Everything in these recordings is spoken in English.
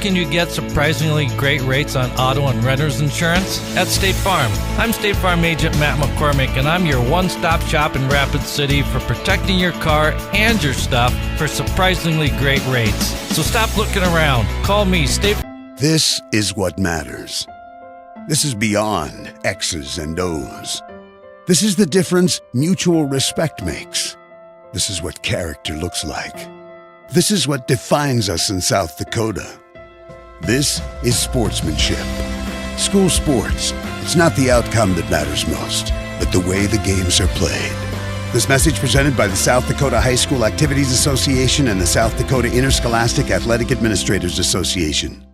looking to get surprisingly great rates on auto and renter's insurance? At State Farm. I'm State Farm Agent Matt McCormick, and I'm your one-stop shop in Rapid City for protecting your car and your stuff for surprisingly great rates. So stop looking around. Call me, State Farm. This is what matters. This is beyond X's and O's. This is the difference mutual respect makes. This is what character looks like. This is what defines us in South Dakota. This is sportsmanship. School sports. It's not the outcome that matters most, but the way the games are played. This message presented by the South Dakota High School Activities Association and the South Dakota Interscholastic Athletic Administrators Association.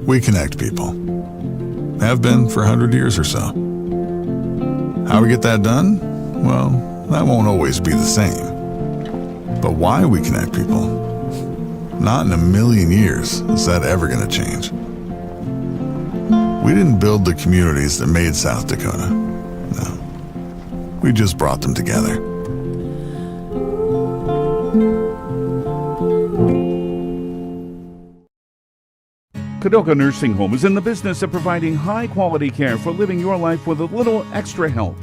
We connect people. Have been for 100 years or so. How we get that done? Well, that won't always be the same. But why we connect people? Not in a million years is that ever going to change. We didn't build the communities that made South Dakota. No. We just brought them together. Kadoka Nursing Home is in the business of providing high-quality care for living your life with a little extra help.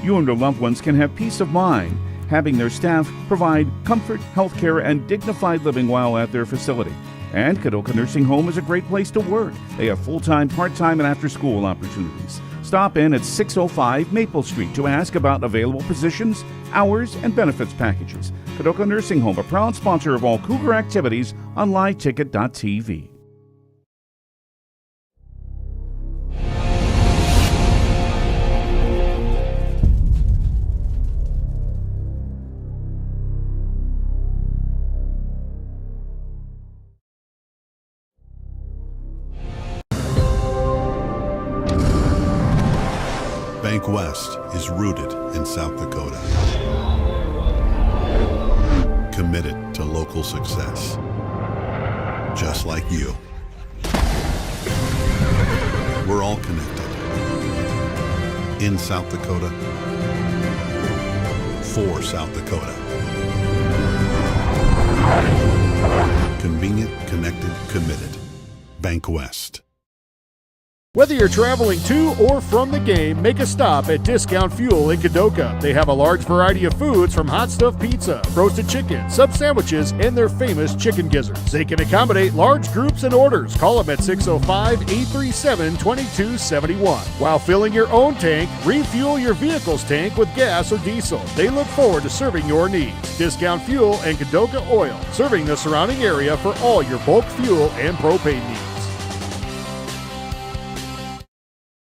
You and your loved ones can have peace of mind, having their staff provide comfort, health care, and dignified living while at their facility. And Kadoka Nursing Home is a great place to work. They have full-time, part-time, and after-school opportunities. Stop in at 605 Maple Street to ask about available positions, hours, and benefits packages. Kadoka Nursing Home, a proud sponsor of all Cougar activities on LiveTicket.tv. Bank West is rooted in South Dakota. Committed to local success. Just like you. We're all connected. In South Dakota. For South Dakota. Convenient, connected, committed. Bank West. Whether you're traveling to or from the game, make a stop at Discount Fuel in Kadoka. They have a large variety of foods from hot stuffed pizza, roasted chicken, sub sandwiches, and their famous chicken gizzards. They can accommodate large groups and orders. Call them at 605-837-2271. While filling your own tank, refuel your vehicle's tank with gas or diesel. They look forward to serving your needs. Discount Fuel and Kadoka Oil, serving the surrounding area for all your bulk fuel and propane needs.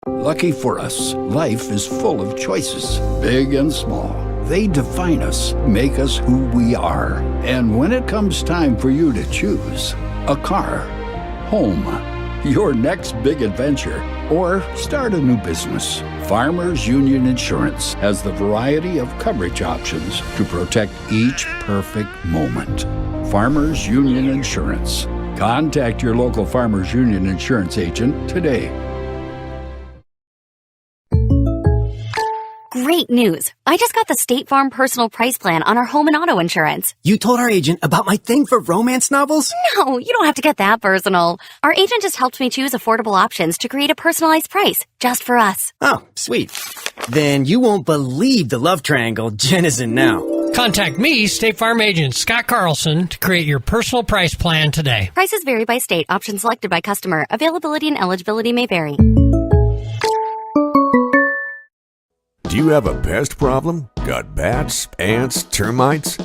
Lucky for us, life is full of choices, big and small. They define us, make us who we are. And when it comes time for you to choose a car, home, your next big adventure, or start a new business, Farmers Union Insurance has the variety of coverage options to protect each perfect moment. Farmers Union Insurance. Contact your local Farmers Union Insurance agent today. Great news. I just got the State Farm personal price plan on our home and auto insurance. You told our agent about my thing for romance novels? No, you don't have to get that personal. Our agent just helped me choose affordable options to create a personalized price just for us. Oh, sweet. Then you won't believe the love triangle Jen is in now. Contact me, State Farm agent Scott Carlson, to create your personal price plan today. Prices vary by state. Options selected by customer. Availability and eligibility may vary. Do you have a pest problem? Got bats, ants, termites?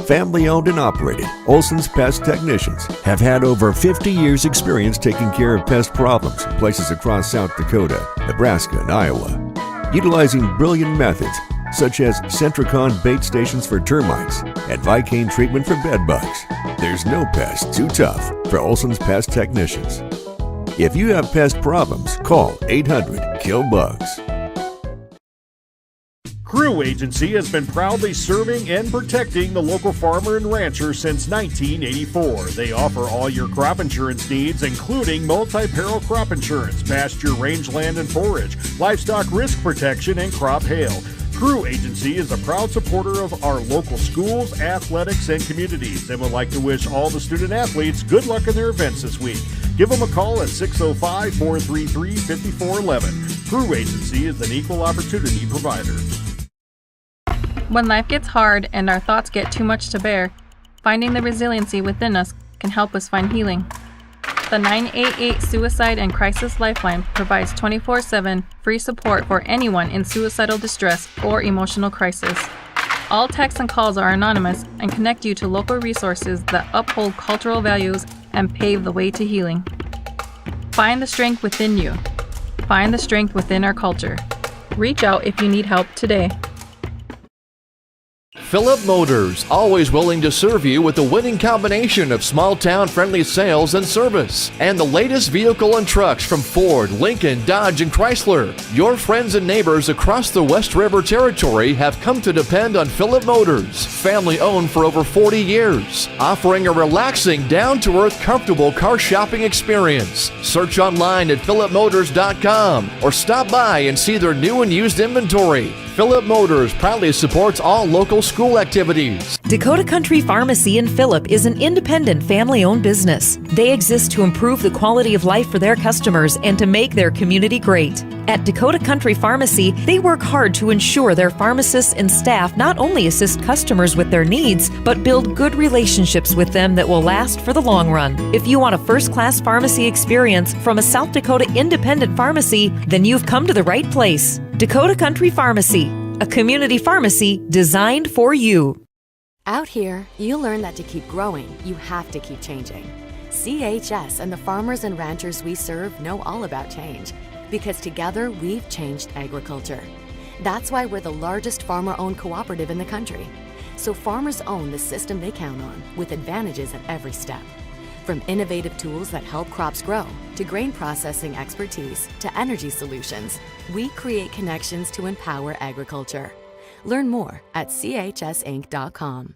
Family owned and operated, Olson's Pest Technicians have had over 50 years experience taking care of pest problems in places across South Dakota, Nebraska, and Iowa. Utilizing brilliant methods such as Centricon bait stations for termites and Vicane treatment for bed bugs. There's no pest too tough for Olson's Pest Technicians. If you have pest problems, call 800-KILL-BUGS. Crew Agency has been proudly serving and protecting the local farmer and rancher since 1984. They offer all your crop insurance needs, including multi-peril crop insurance, pasture, rangeland, and forage, livestock risk protection, and crop hail. Crew Agency is a proud supporter of our local schools, athletics, and communities and would like to wish all the student athletes good luck in their events this week. Give them a call at 605-433-5411. Crew Agency is an equal opportunity provider. When life gets hard and our thoughts get too much to bear, finding the resiliency within us can help us find healing. The 988 Suicide and Crisis Lifeline provides 24/7 free support for anyone in suicidal distress or emotional crisis. All texts and calls are anonymous and connect you to local resources that uphold cultural values and pave the way to healing. Find the strength within you. Find the strength within our culture. Reach out if you need help today. Phillip Motors, always willing to serve you with a winning combination of small-town friendly sales and service. And the latest vehicle and trucks from Ford, Lincoln, Dodge, and Chrysler. Your friends and neighbors across the West River Territory have come to depend on Phillip Motors, family-owned for over 40 years, offering a relaxing, down-to-earth, comfortable car shopping experience. Search online at phillipmotors.com or stop by and see their new and used inventory. Phillip Motors proudly supports all local school activities. Dakota Country Pharmacy in Phillip is an independent family-owned business. They exist to improve the quality of life for their customers and to make their community great. At Dakota Country Pharmacy, they work hard to ensure their pharmacists and staff not only assist customers with their needs, but build good relationships with them that will last for the long run. If you want a first-class pharmacy experience from a South Dakota independent pharmacy, then you've come to the right place. Dakota Country Pharmacy, a community pharmacy designed for you. Out here, you learn that to keep growing, you have to keep changing. CHS and the farmers and ranchers we serve know all about change, because together we've changed agriculture. That's why we're the largest farmer-owned cooperative in the country. So farmers own the system they count on, with advantages at every step. From innovative tools that help crops grow, to grain processing expertise, to energy solutions, we create connections to empower agriculture. Learn more at chsinc.com.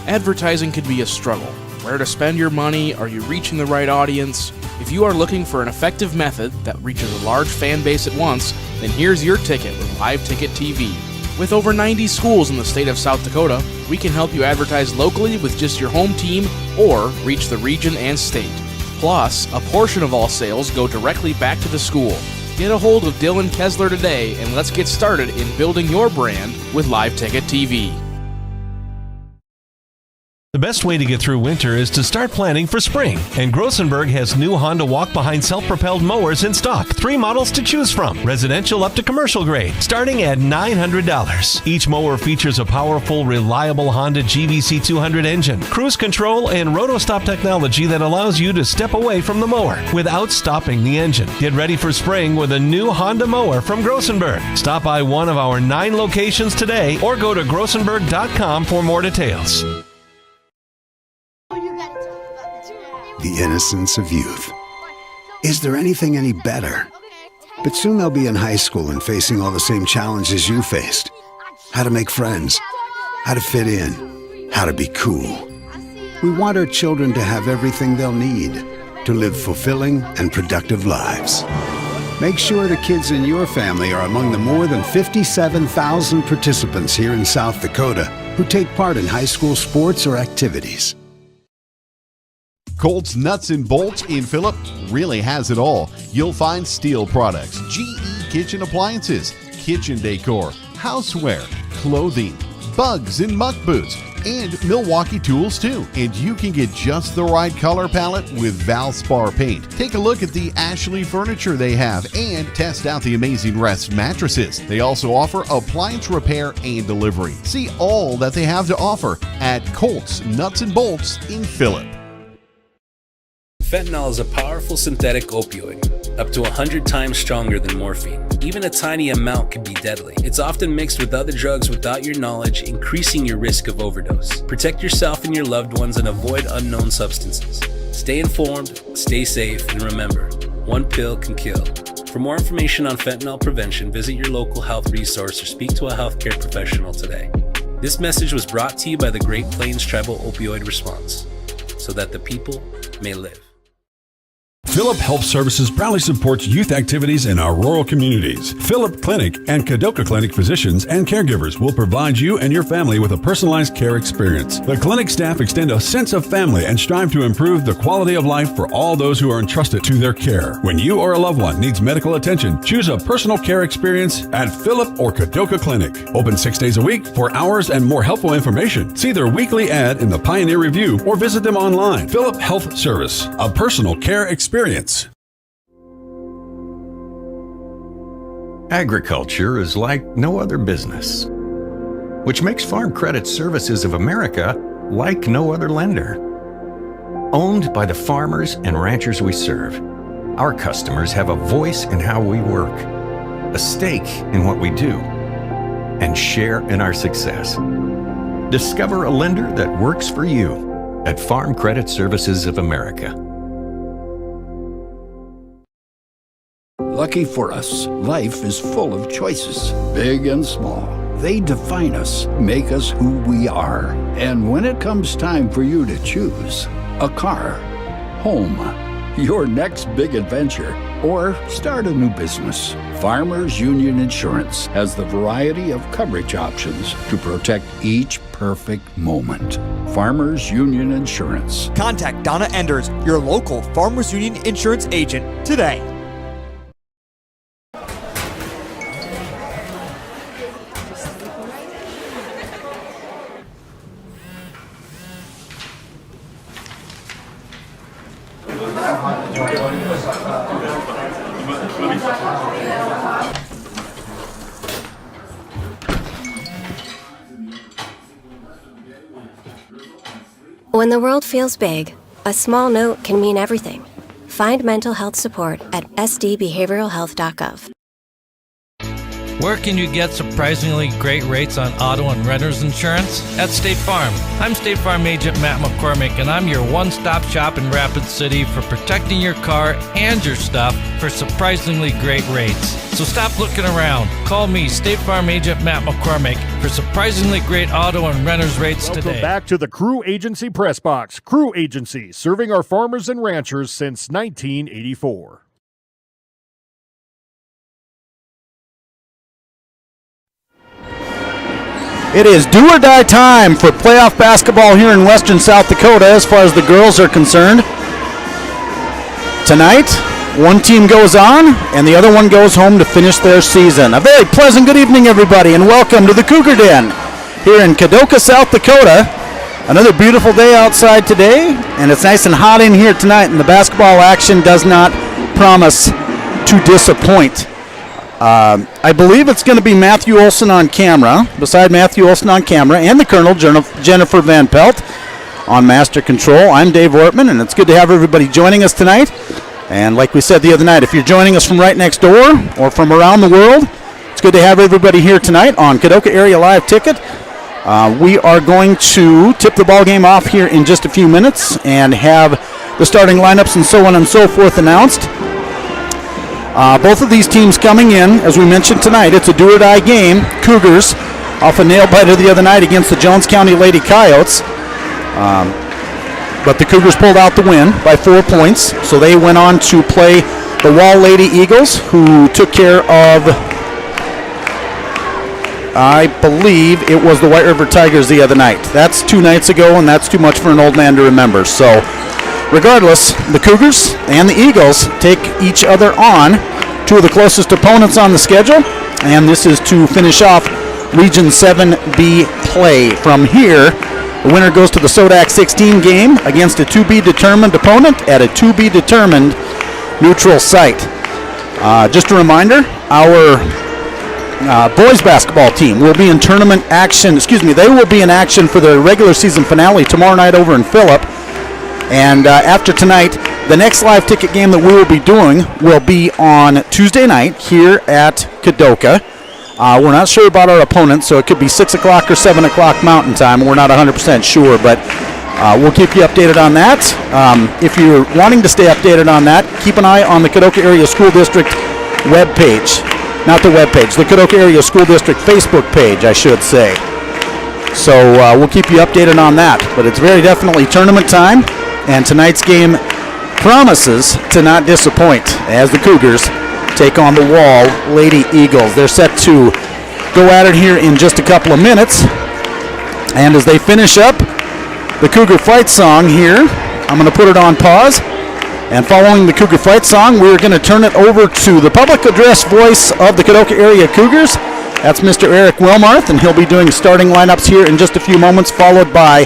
Advertising can be a struggle. Where to spend your money? Are you reaching the right audience? If you are looking for an effective method that reaches a large fan base at once, then here's your ticket with Live Ticket TV. With over 90 schools in the state of South Dakota, we can help you advertise locally with just your home team or reach the region and state. Plus, a portion of all sales go directly back to the school. Get a hold of Dylan Kessler today and let's get started in building your brand with Live Ticket TV. The best way to get through winter is to start planning for spring. And Grossenberg has new Honda walk-behind self-propelled mowers in stock. 3 models to choose from, residential up to commercial grade, starting at $900. Each mower features a powerful, reliable Honda GBC 200 engine, cruise control, and roto-stop technology that allows you to step away from the mower without stopping the engine. Get ready for spring with a new Honda mower from Grossenberg. Stop by one of our 9 locations today or go to grossenberg.com for more details. The innocence of youth. Is there anything any better? But soon they'll be in high school and facing all the same challenges you faced. How to make friends, how to fit in, how to be cool. We want our children to have everything they'll need to live fulfilling and productive lives. Make sure the kids in your family are among the more than 57,000 participants here in South Dakota who take part in high school sports or activities. Colt's Nuts and Bolts in Phillip really has it all. You'll find steel products, GE kitchen appliances, kitchen decor, houseware, clothing, bugs and muck boots, and Milwaukee tools too. And you can get just the right color palette with Valspar paint. Take a look at the Ashley furniture they have and test out the amazing Rest mattresses. They also offer appliance repair and delivery. See all that they have to offer at Colt's Nuts and Bolts in Phillip. Fentanyl is a powerful synthetic opioid, up to 100 times stronger than morphine. Even a tiny amount can be deadly. It's often mixed with other drugs without your knowledge, increasing your risk of overdose. Protect yourself and your loved ones and avoid unknown substances. Stay informed, stay safe, and remember, one pill can kill. For more information on fentanyl prevention, visit your local health resource or speak to a healthcare professional today. This message was brought to you by the Great Plains Tribal Opioid Response, so that the people may live. Phillip Health Services proudly supports youth activities in our rural communities. Phillip Clinic and Kadoka Clinic physicians and caregivers will provide you and your family with a personalized care experience. The clinic staff extend a sense of family and strive to improve the quality of life for all those who are entrusted to their care. When you or a loved one needs medical attention, choose a personal care experience at Phillip or Kadoka Clinic. Open 6 days a week for hours and more helpful information. See their weekly ad in the Pioneer Review or visit them online. Phillip Health Service, a personal care experience. Agriculture is like no other business, which makes Farm Credit Services of America like no other lender. Owned by the farmers and ranchers we serve, our customers have a voice in how we work, a stake in what we do, and share in our success. Discover a lender that works for you at Farm Credit Services of America. Lucky for us, life is full of choices, big and small. They define us, make us who we are. And when it comes time for you to choose a car, home, your next big adventure, or start a new business, Farmers Union Insurance has the variety of coverage options to protect each perfect moment. Farmers Union Insurance. Contact Donna Enders, your local Farmers Union Insurance agent, today. When the world feels big, a small note can mean everything. Find mental health support at sdbehavioralhealth.gov. Where can you get surprisingly great rates on auto and renter's insurance? At State Farm. I'm State Farm agent Matt McCormick, and I'm your one-stop shop in Rapid City for protecting your car and your stuff for surprisingly great rates. So stop looking around. Call me, State Farm agent Matt McCormick, for surprisingly great auto and renter's rates today. Welcome back to the Crew Agency Press Box. Crew Agency, serving our farmers and ranchers since 1984. It is do or die time for playoff basketball here in western South Dakota as far as the girls are concerned. Tonight, one team goes on and the other one goes home to finish their season. A very pleasant good evening, everybody, and welcome to the Cougar Den here in Kadoka, South Dakota. Another beautiful day outside today, and it's nice and hot in here tonight, and the basketball action does not promise to disappoint. I believe it's going to be Matthew Olson on camera, beside Matthew Olson on camera, and the Colonel, Jennifer Van Pelt, on Master Control. I'm Dave Wortman, and it's good to have everybody joining us tonight. And like we said the other night, if you're joining us from right next door or from around the world, it's good to have everybody here tonight on Kadoka Area Live Ticket. We are going to tip the ball game off here in just a few minutes and have the starting lineups and so on and so forth announced. Both of these teams coming in, as we mentioned tonight, it's a do-or-die game. Cougars off a nail-biter the other night against the Jones County Lady Coyotes. But the Cougars pulled out the win by 4 points, so they went on to play the Wall Lady Eagles, who took care of, I believe it was the White River Tigers the other night. That's 2 nights ago, and that's too much for an old man to remember. So regardless, the Cougars and the Eagles take each other on, two of the closest opponents on the schedule, and this is to finish off Region 7B play. From here, the winner goes to the Sodak 16 game against a to-be-determined opponent at a to-be-determined neutral site. Just a reminder, our boys basketball team will be in tournament action, they will be in action for their regular season finale tomorrow night over in Phillip. And after tonight, the next live ticket game that we will be doing will be on Tuesday night here at Kadoka. We're not sure about our opponent, so it could be 6 o'clock or 7 o'clock Mountain Time. We're not 100% sure, but we'll keep you updated on that. If you're wanting to stay updated on that, keep an eye on the Kadoka Area School District webpage. Not the webpage, the Kadoka Area School District Facebook page, I should say. So we'll keep you updated on that. But it's very definitely tournament time. And tonight's game promises to not disappoint as the Cougars take on the Wall Lady Eagles. They're set to go at it here in just a couple of minutes. And as they finish up the Cougar Fight song here, I'm going to put it on pause. And following the Cougar Fight song, we're going to turn it over to the public address voice of the Kadoka area Cougars. That's Mr. Eric Wilmarth, and he'll be doing starting lineups here in just a few moments, followed by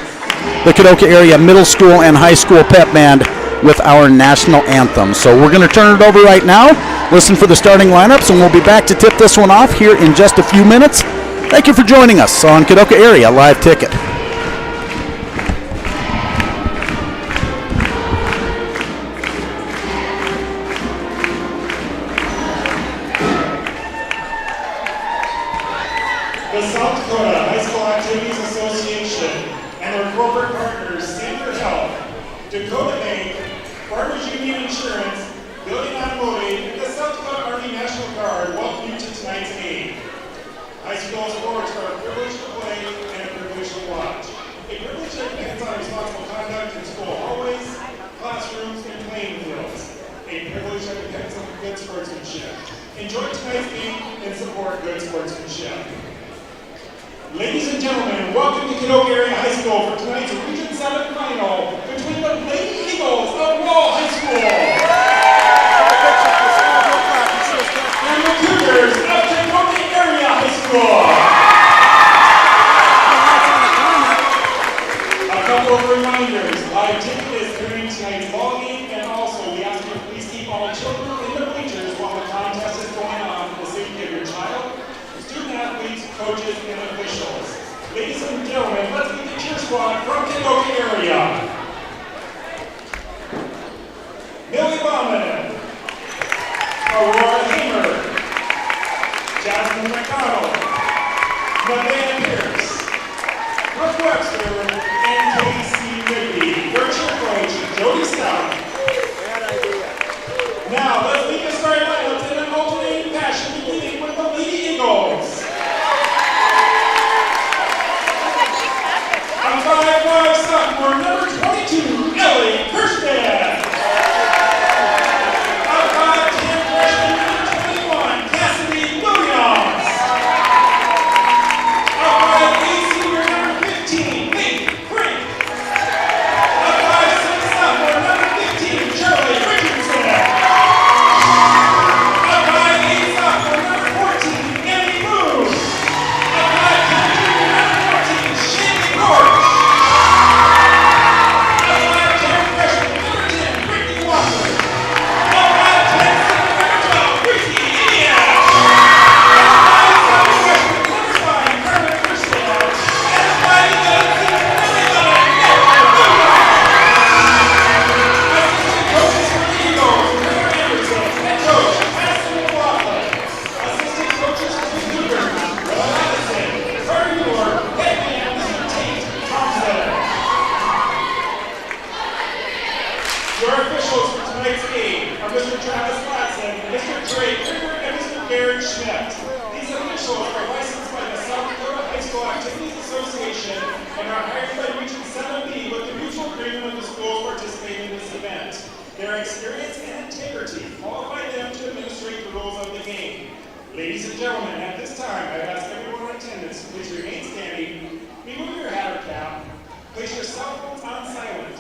the Kadoka area middle school and high school pep band with our national anthem. So we're going to turn it over right now, listen for the starting lineups, and we'll be back to tip this one off here in just a few minutes. Thank you for joining us on Kadoka Area Live Ticket. The South Dakota High School Activities Association and their corporate partners, Standard Health, Dakota Bank, Farmers Union Insurance, Building Automotive, and the South Dakota Army National Guard welcome you to tonight's game. High school sports are a privilege to play and a privilege to watch. A privilege that depends on responsible conduct in school hallways, classrooms, and playing fields. A privilege that depends on good sportsmanship. Enjoy tonight's game and support good sportsmanship. Ladies and gentlemen, welcome to Kadoka Area High School for tonight's Region 7 final between the Lady Eagles of Wall High School and the Cougars of Kadoka Area High School. A couple of reminders. Live ticket is during tonight's ball game, and also we ask you to please keep all children in the bleachers while the contest is going on for the safety of your child, student athletes, coaches, and officials. Ladies and gentlemen, let's meet the cheer squad from Kadoka area. Millie Bauman, Aurora Hamer, Jasmine McConnell, Nevaeh Pierce, Brooke Webster, and Casey Rigby. Your cheer coach, Jody Stout. Now, let's leave the starting lineups in an alternating fashion, beginning with the Lady Eagles. A 5'5" sophomore, number 22, Ellie Kirsten. A 5'10" freshman, number 21, Cassidy Williams. A 5'8" senior, number 15, Nate Frank. A 5'6" sophomore, number 15, Charlie Richardson. A 5'8" sophomore, number 14, Annie Moon. A 5'10" junior, number 14, Shanley Gorge. Your officials for tonight's game are Mr. Travis Latson, Mr. Trey Krieger, and Mr. Gary Schmidt. These officials are licensed by the South Dakota High School Activities Association and are hired by Region 7B with the mutual agreement of the schools participating in this event. Their experience and integrity qualify them to administrate the rules of the game. Ladies and gentlemen, at this time, I ask everyone in attendance to please remain standing, remove your hat or cap, place your cell phones on silent,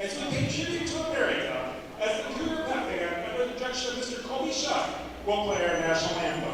as we pay tribute to America, as the Cougar Pep Band, under the direction of Mr. Colby Shuck, will play our national anthem.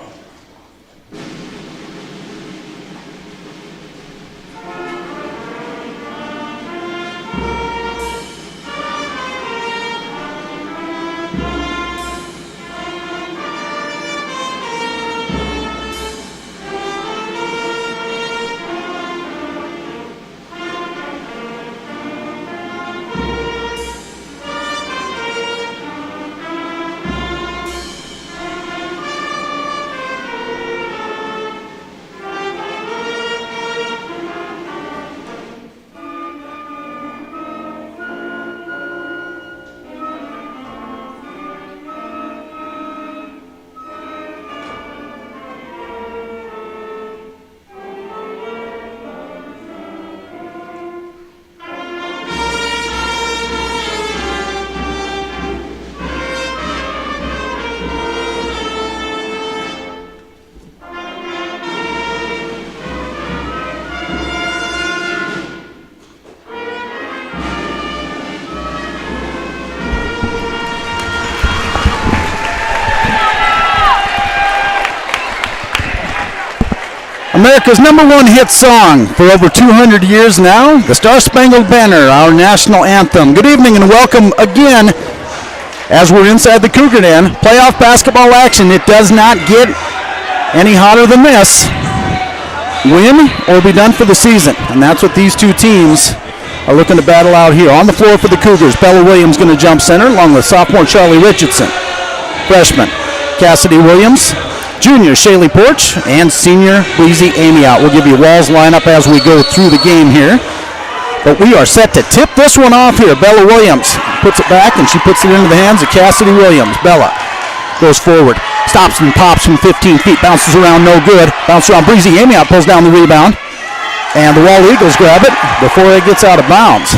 America's #1 hit song for over 200 years now, the Star-Spangled Banner, our national anthem. Good evening and welcome again as we're inside the Cougar Den. Playoff basketball action. It does not get any hotter than this. Win or be done for the season, and that's what these two teams are looking to battle out here. On the floor for the Cougars, Bella Williams going to jump center along with sophomore Charlie Richardson, freshman Cassidy Williams, junior Shaylee Porch, and senior Breezy Amiot. We'll give you Wall's lineup as we go through the game here. But we are set to tip this one off here. Bella Williams puts it back, and she puts it into the hands of Cassidy Williams. Bella goes forward, stops and pops from 15 feet, bounces around, no good. Bounces around, Breezy Amiot pulls down the rebound. And the Wall Eagles grab it before it gets out of bounds.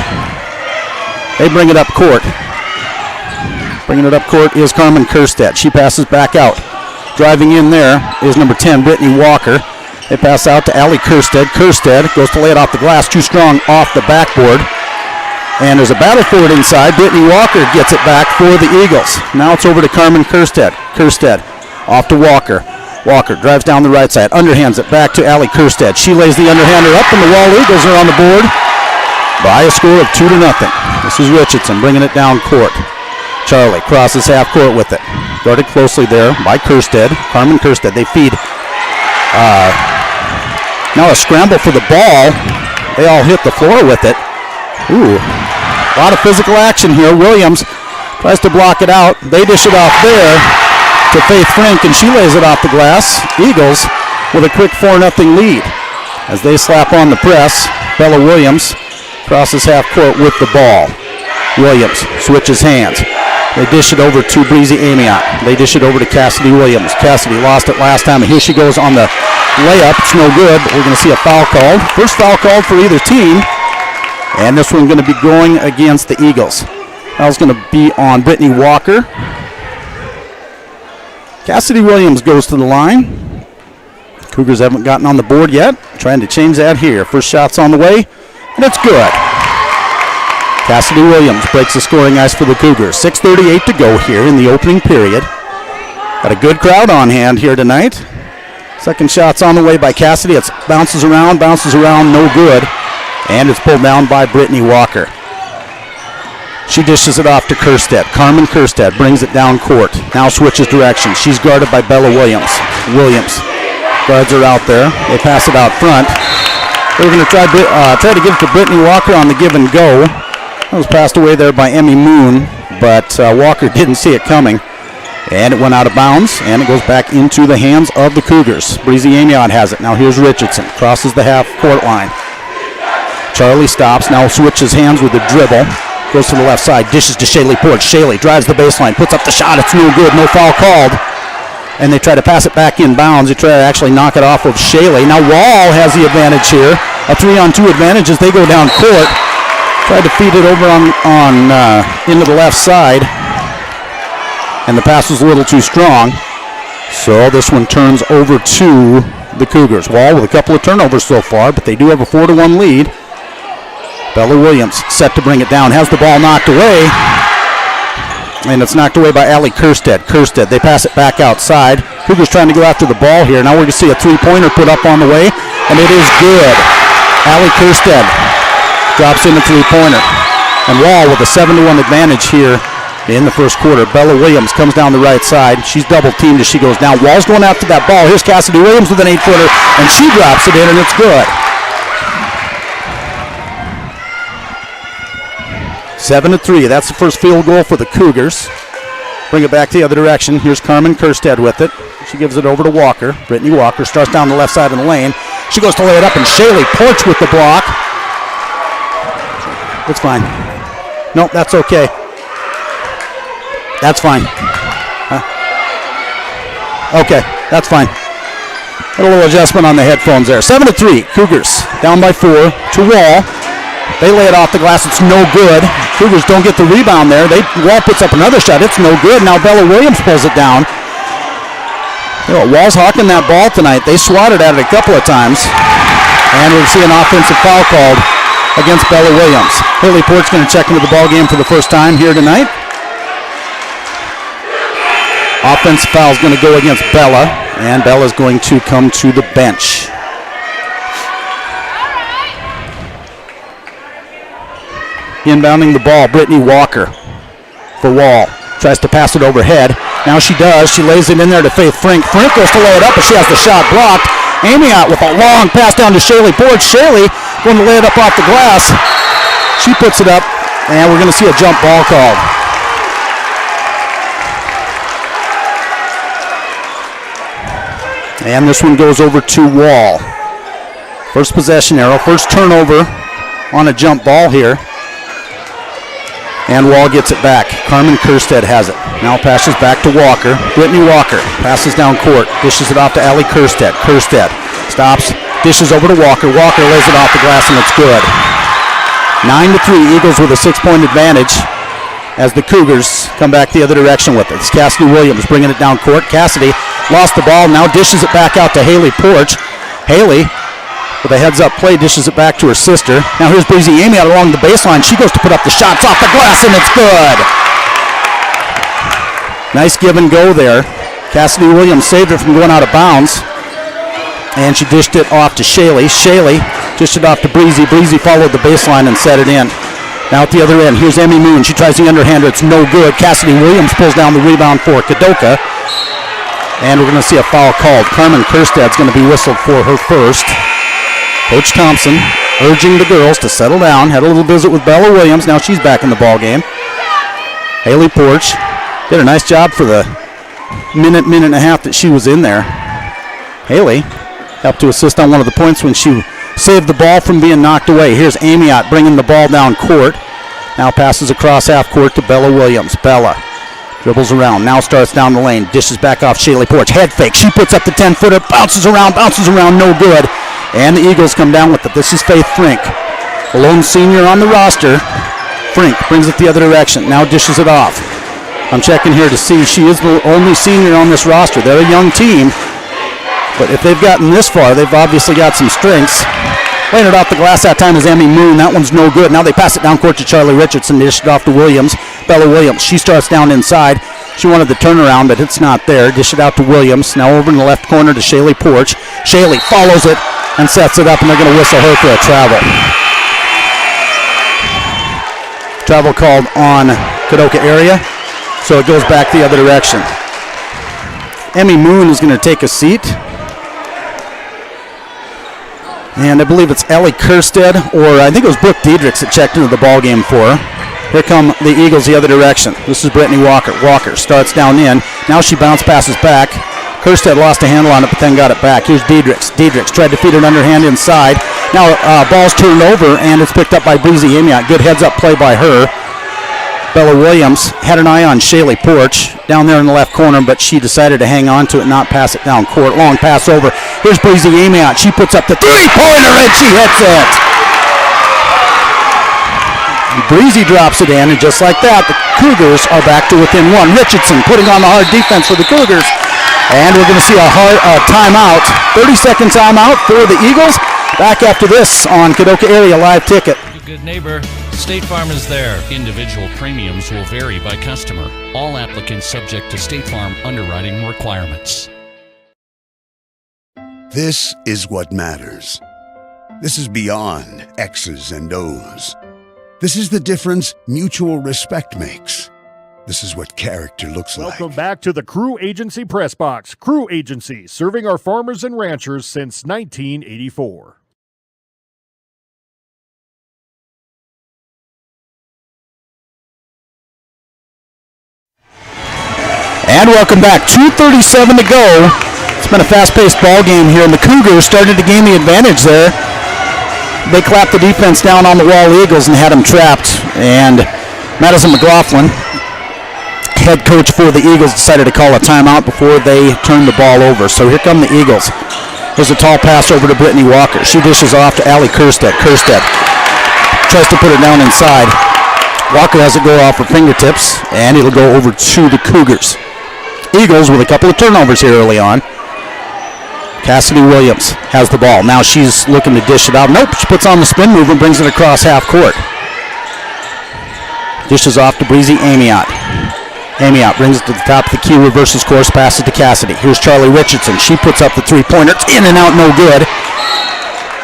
They bring it up court. Bringing it up court is Carmen Kerstedt. She passes back out. Driving in there is number 10, Brittany Walker. They pass out to Allie Kerstedt. Kerstedt goes to lay it off the glass, too strong off the backboard. And there's a battle for it inside. Brittany Walker gets it back for the Eagles. Now it's over to Carmen Kerstedt. Kerstedt off to Walker. Walker drives down the right side, underhands it back to Allie Kerstedt. She lays the underhander up, and the Wall Eagles are on the board by a score of 2-0. This is Richardson bringing it down court. Charlie crosses half court with it. Guarded closely there by Kerstedt. Carmen Kerstedt. They feed. Now a scramble for the ball. They all hit the floor with it. Ooh, a lot of physical action here. Williams tries to block it out. They dish it off there to Faith Frank, and she lays it off the glass. Eagles with a quick 4-0 lead. As they slap on the press, Bella Williams crosses half court with the ball. Williams switches hands. They dish it over to Breezy Amiot. They dish it over to Cassidy Williams. Cassidy lost it last time, and here she goes on the layup. It's no good, but we're going to see a foul called. First foul called for either team, and this one's going to be going against the Eagles. Foul's going to be on Brittany Walker. Cassidy Williams goes to the line. Cougars haven't gotten on the board yet. Trying to change that here. First shot's on the way, and it's good. Cassidy Williams breaks the scoring ice for the Cougars. 6:38 to go here in the opening period. Got a good crowd on hand here tonight. Second shot's on the way by Cassidy. It bounces around, no good. And it's pulled down by Brittany Walker. She dishes it off to Kerstedt. Carmen Kerstedt brings it down court. Now switches direction. She's guarded by Bella Williams. Williams guards her out there. They pass it out front. They're going to try to give it to Brittany Walker on the give and go. That was passed away there by Emmy Moon, but Walker didn't see it coming. And it went out of bounds, and it goes back into the hands of the Cougars. Breezy Amiot has it. Now here's Richardson. Crosses the half-court line. Charlie stops. Now switches hands with the dribble. Goes to the left side. Dishes to Shaylee Porch. Shaylee drives the baseline. Puts up the shot. It's no good. No foul called. And they try to pass it back in bounds. They try to actually knock it off of Shaylee. Now Wall has the advantage here. A 3-on-2 advantage as they go down court. Tried to feed it over into the left side. And the pass was a little too strong. So this one turns over to the Cougars. Wall with a couple of turnovers so far, but they do have a 4-1 lead. Bella Williams set to bring it down. Has the ball knocked away. And it's knocked away by Allie Kerstedt. Kerstedt, they pass it back outside. Cougars trying to go after the ball here. Now we're going to see a three-pointer put up on the way. And it is good. Allie Kerstedt drops in the three-pointer. And Wall with a 7-1 advantage here in the first quarter. Bella Williams comes down the right side. She's double-teamed as she goes down. Wall's going after that ball. Here's Cassidy Williams with an 8-footer. And she drops it in, and it's good. 7-3. That's the first field goal for the Cougars. Bring it back the other direction. Here's Carmen Kerstedt with it. She gives it over to Walker. Brittany Walker starts down the left side of the lane. She goes to lay it up, and Shaylee Porch with the block. It's fine. No, that's okay. That's fine. Okay, that's fine. Got a little adjustment on the headphones there. 7-3. Cougars down by 4 to Wall. They lay it off the glass. It's no good. Cougars don't get the rebound there. Wall puts up another shot. It's no good. Now Bella Williams pulls it down. You know, Wall's hawking that ball tonight. They swatted at it a couple of times. And we'll see an offensive foul called against Bella Williams. Haley Port's going to check into the ball game for the first time here tonight. Offensive foul is going to go against Bella, and Bella's going to come to the bench. Inbounding the ball, Brittany Walker for Wall. Tries to pass it overhead. Now she does. She lays it in there to Faith Frink. Frink goes to lay it up, but she has the shot blocked. Amiot with a long pass down to Shaylee Porch. Shaylee going to lay it up off the glass. She puts it up, and we're going to see a jump ball called. And this one goes over to Wall. First possession arrow, first turnover on a jump ball here. And Wall gets it back. Carmen Kerstead has it. Now passes back to Walker. Brittany Walker passes down court. Dishes it off to Allie Kerstead. Kerstead stops. Dishes over to Walker. Walker lays it off the glass and it's good. 9-3. Eagles with a 6-point advantage as the Cougars come back the other direction with it. It's Cassidy Williams bringing it down court. Cassidy lost the ball. Now dishes it back out to Haley Porch. Haley with a heads-up play, dishes it back to her sister. Now here's Breezy Amiot along the baseline. She goes to put up the shots off the glass, and it's good. Nice give and go there. Cassidy Williams saved it from going out of bounds. And she dished it off to Shaylee. Shaylee dished it off to Breezy. Breezy followed the baseline and set it in. Now at the other end, here's Emmy Moon. She tries the underhander. It's no good. Cassidy Williams pulls down the rebound for Kadoka. And we're going to see a foul called. Carmen Kerstad's going to be whistled for her first. Coach Thompson urging the girls to settle down. Had a little visit with Bella Williams. Now she's back in the ball game. Haley Porch did a nice job for the minute and a half that she was in there. Haley helped to assist on one of the points when she saved the ball from being knocked away. Here's Amiot bringing the ball down court. Now passes across half court to Bella Williams. Bella dribbles around. Now starts down the lane. Dishes back off Shaylee Porch. Head fake. She puts up the 10-footer. Bounces around. No good. And the Eagles come down with it. This is Faith Frink, a lone senior on the roster. Frink brings it the other direction. Now dishes it off. I'm checking here to see she is the only senior on this roster. They're a young team, but if they've gotten this far, they've obviously got some strengths. Laying it off the glass that time is Emmy Moon. That one's no good. Now they pass it down court to Charlie Richardson. They dish it off to Williams. Bella Williams. She starts down inside. She wanted the turnaround, but it's not there. Dish it out to Williams. Now over in the left corner to Shaylee Porch. Shaylee follows it and sets it up, and they're going to whistle her for a travel. Travel called on Kadoka area, so it goes back the other direction. Emmy Moon is going to take a seat. And I believe it's Ellie Kerstead, or I think it was Brooke Diedrichs that checked into the ball game for her. Here come the Eagles the other direction. This is Brittany Walker. Walker starts down in. Now she bounce passes back. Kerstead lost a handle on it, but then got it back. Here's Diedrichs. Diedrichs tried to feed an underhand inside. Now ball's turned over, and it's picked up by Breezy Amiot. Good heads-up play by her. Bella Williams had an eye on Shaylee Porch down there in the left corner, but she decided to hang on to it and not pass it down court. Long pass over. Here's Breezy Amiot. She puts up the three-pointer, and she hits it. Breezy drops it in, and just like that, the Cougars are back to within one. Richardson putting on the hard defense for the Cougars. And we're going to see a timeout, 30-second timeout for the Eagles. Back after this on Kadoka Area Live Ticket. Good neighbor, State Farm is there. Individual premiums will vary by customer. All applicants subject to State Farm underwriting requirements. This is what matters. This is beyond X's and O's. This is the difference mutual respect makes. This is what character looks like. Welcome back to the Crew Agency Press Box. Crew Agency, serving our farmers and ranchers since 1984. And welcome back. 2:37 to go. It's been a fast-paced ball game here, and the Cougars started to gain the advantage there. They clapped the defense down on the Wall Eagles and had them trapped. And Madison McLaughlin, head coach for the Eagles, decided to call a timeout before they turned the ball over. So here come the Eagles. Here's a tall pass over to Brittany Walker. She dishes off to Allie Kerstead. Kerstead tries to put it down inside. Walker has it go off her fingertips, and it'll go over to the Cougars. Eagles with a couple of turnovers here early on. Cassidy Williams has the ball. Now she's looking to dish it out. Nope, she puts on the spin move and brings it across half court. Dishes off to Breezy Amiot. Amiot brings it to the top of the key, reverses course, passes to Cassidy. Here's Charlie Richardson. She puts up the three-pointer. It's in and out, no good.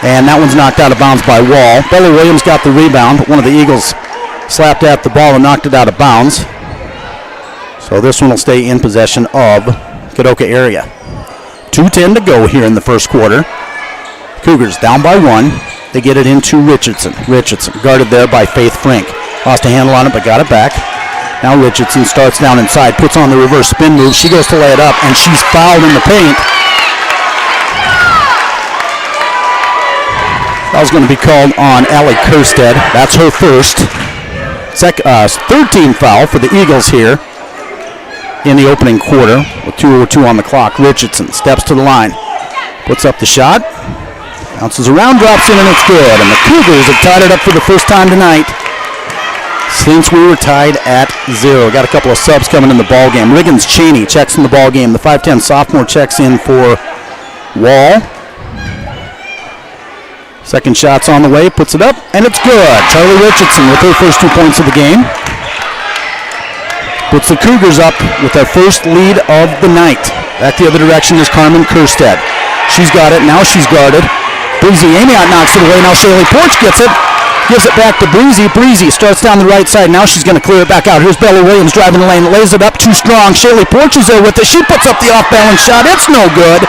And that one's knocked out of bounds by Wall. Bella Williams got the rebound, but one of the Eagles slapped at the ball and knocked it out of bounds. So this one will stay in possession of Kadoka area. 2:10 to go here in the first quarter. Cougars down by 1. They get it into Richardson. Richardson guarded there by Faith Frink. Lost a handle on it but got it back. Now Richardson starts down inside, puts on the reverse spin move. She goes to lay it up, and she's fouled in the paint. That was going to be called on Allie Kerstead. That's her first. Third team foul for the Eagles here in the opening quarter with 2:02 on the clock. Richardson steps to the line, puts up the shot, bounces around, drops in, and it's good. And the Cougars have tied it up for the first time tonight since we were tied at 0. Got a couple of subs coming in the ball game. Riggins Cheney checks in the ball game. The 5'10 sophomore checks in for Wall. Second shot's on the way, puts it up, and it's good. Charlie Richardson with her first 2 points of the game. Puts the Cougars up with their first lead of the night. Back the other direction is Carmen Kerstead. She's got it, now she's guarded. Breezy Amiot knocks it away, now Shaylee Porch gets it. Gives it back to Breezy. Breezy starts down the right side, now she's going to clear it back out. Here's Bella Williams driving the lane, lays it up too strong. Shaylee Porch is there with it. She puts up the off-balance shot, it's no good.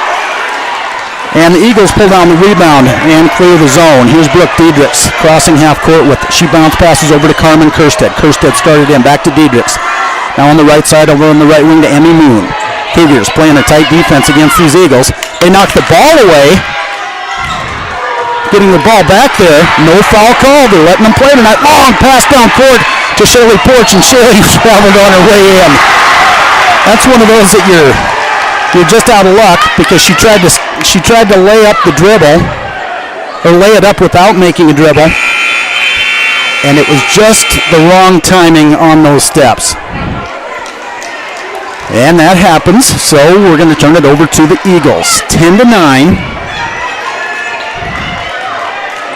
And the Eagles pull down the rebound and clear the zone. Here's Brooke Diedrichs crossing half court with it. She bounce passes over to Carmen Kerstead. Kerstead started in, back to Diedrichs. Now on the right side, over on the right wing to Emmy Moon. Cougars playing a tight defense against these Eagles. They knock the ball away. Getting the ball back there. No foul call. They're letting them play tonight. Long pass down court to Shaylee Porch, and Shaylee traveled on her way in. That's one of those that you're just out of luck because she tried to lay up the dribble or lay it up without making a dribble, and it was just the wrong timing on those steps. And that happens, so we're going to turn it over to the Eagles. 10-9.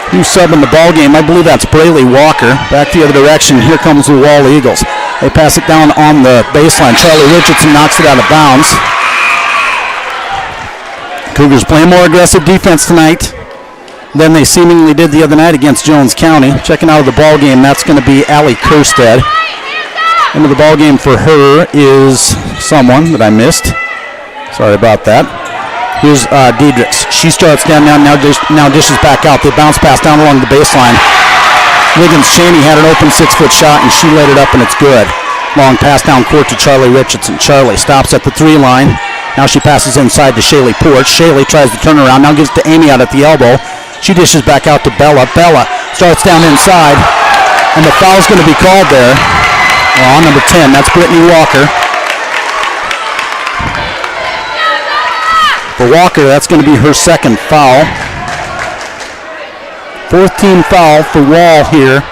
New sub in the ball game. I believe that's Braylee Walker. Back the other direction. Here comes the Wall Eagles. They pass it down on the baseline. Charlie Richardson knocks it out of bounds. Cougars playing more aggressive defense tonight than they seemingly did the other night against Jones County. Checking out of the ball game, that's going to be Allie Kerstead. Into the ball game for her is someone that I missed. Sorry about that. Here's Diedrichs. She starts down now dishes back out. They bounce pass down along the baseline. Wiggins Cheney had an open 6-foot shot, and she laid it up, and it's good. Long pass down court to Charlie Richardson. Charlie stops at the 3 line. Now she passes inside to Shaylee Porch. Shaylee tries to turn around. Now gives it to Amy out at the elbow. She dishes back out to Bella. Bella starts down inside, and the foul's going to be called there. On number 10, that's Brittany Walker. For Walker, that's going to be her second foul. 4th team foul for Wall here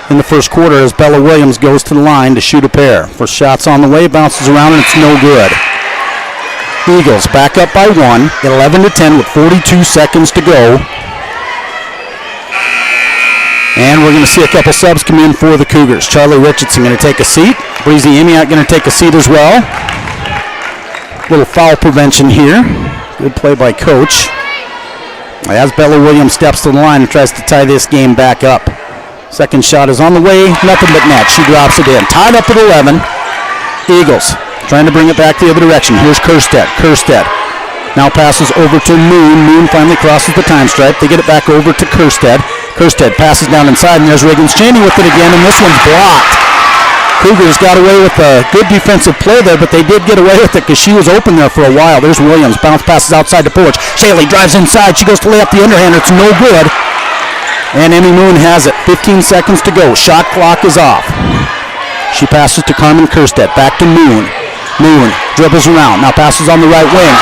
in the first quarter as Bella Williams goes to the line to shoot a pair. First shot's on the way, bounces around, and it's no good. Eagles back up by 1, 11-10 with 42 seconds to go. And we're going to see a couple subs come in for the Cougars. Charlie Richardson going to take a seat. Breezy Amiot going to take a seat as well. Little foul prevention here. Good play by Coach. As Bella Williams steps to the line and tries to tie this game back up. Second shot is on the way. Nothing but net. She drops it in. Tied up at 11. Eagles trying to bring it back the other direction. Here's Kerstead. Kerstead now passes over to Moon. Moon finally crosses the time stripe. They get it back over to Kerstead. Kerstead passes down inside, and there's Riggins Cheney with it again, and this one's blocked. Cougars got away with a good defensive play there, but they did get away with it because she was open there for a while. There's Williams. Bounce passes outside to Porch. Shaylee drives inside. She goes to lay up the underhand. It's no good. And Emmy Moon has it. 15 seconds to go. Shot clock is off. She passes to Carmen Kerstead. Back to Moon. Moon dribbles around. Now passes on the right wing.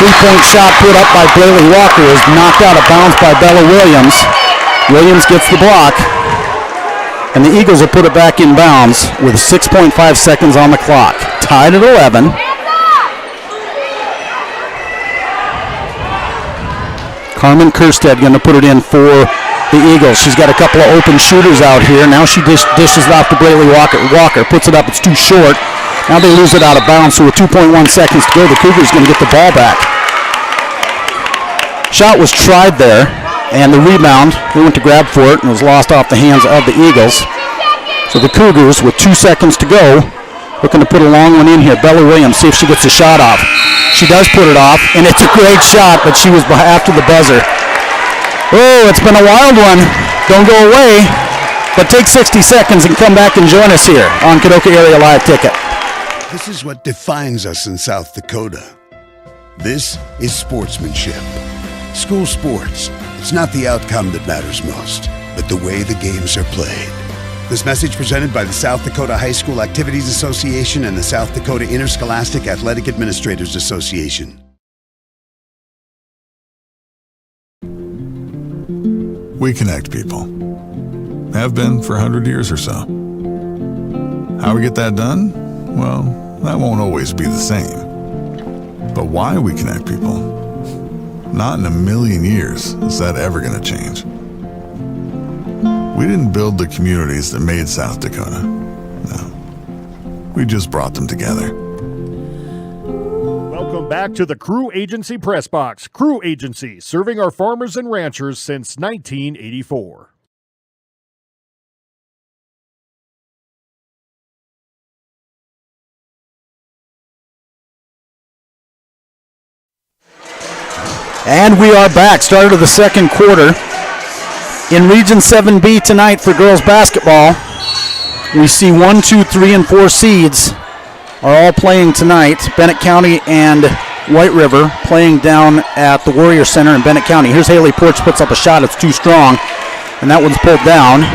3-point shot put up by Braylee Walker is knocked out of bounds by Bella Williams. Williams gets the block. And the Eagles will put it back in bounds with 6.5 seconds on the clock. Tied at 11. Carmen Kerstead going to put it in for the Eagles. She's got a couple of open shooters out here. Now she dishes it off to Braylee Walker. Walker puts it up. It's too short. Now they lose it out of bounds, so with 2.1 seconds to go, the Cougars going to get the ball back. Shot was tried there, and the rebound, they went to grab for it, and was lost off the hands of the Eagles. for the Cougars with 2 seconds to go. Looking to put a long one in here. Bella Williams, see if she gets a shot off. She does put it off, and it's a great shot, but she was after the buzzer. Oh, it's been a wild one. Don't go away, but take 60 seconds and come back and join us here on Kadoka Area Live Ticket. This is what defines us in South Dakota. This is sportsmanship. School sports, it's not the outcome that matters most, but the way the games are played. This message presented by the South Dakota High School Activities Association and the South Dakota Interscholastic Athletic Administrators Association. We connect people. Have been for 100 years or so. How we get that done? Well, that won't always be the same. But why we connect people? Not in a million years is that ever going to change. We didn't build the communities that made South Dakota. No. We just brought them together. Welcome back to the Crew Agency Press Box. Crew Agency, serving our farmers and ranchers since 1984. And we are back. Start of the second quarter. In Region 7B tonight for girls basketball, we see 1, 2, 3, and 4 seeds are all playing tonight. Bennett County and White River playing down at the Warrior Center in Bennett County. Here's Haley Porch, puts up a shot. It's too strong, and that one's pulled down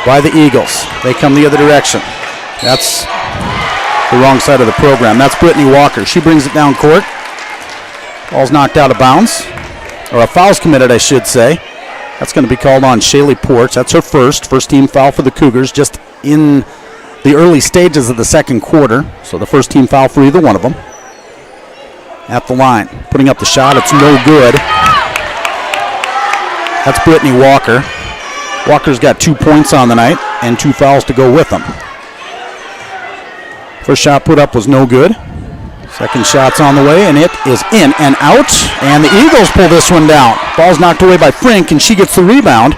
by the Eagles. They come the other direction. That's the wrong side of the program. That's Brittany Walker. She brings it down court. Ball's knocked out of bounds, or a foul's committed, I should say. That's going to be called on Shaylee Porch. That's her first team foul for the Cougars, just in the early stages of the second quarter. So the first team foul for either one of them. At the line, putting up the shot. It's no good. That's Brittany Walker. Walker's got 2 points on the night and 2 fouls to go with them. First shot put up was no good. Second shot's on the way, and it is in and out. And the Eagles pull this one down. Ball's knocked away by Frink, and she gets the rebound.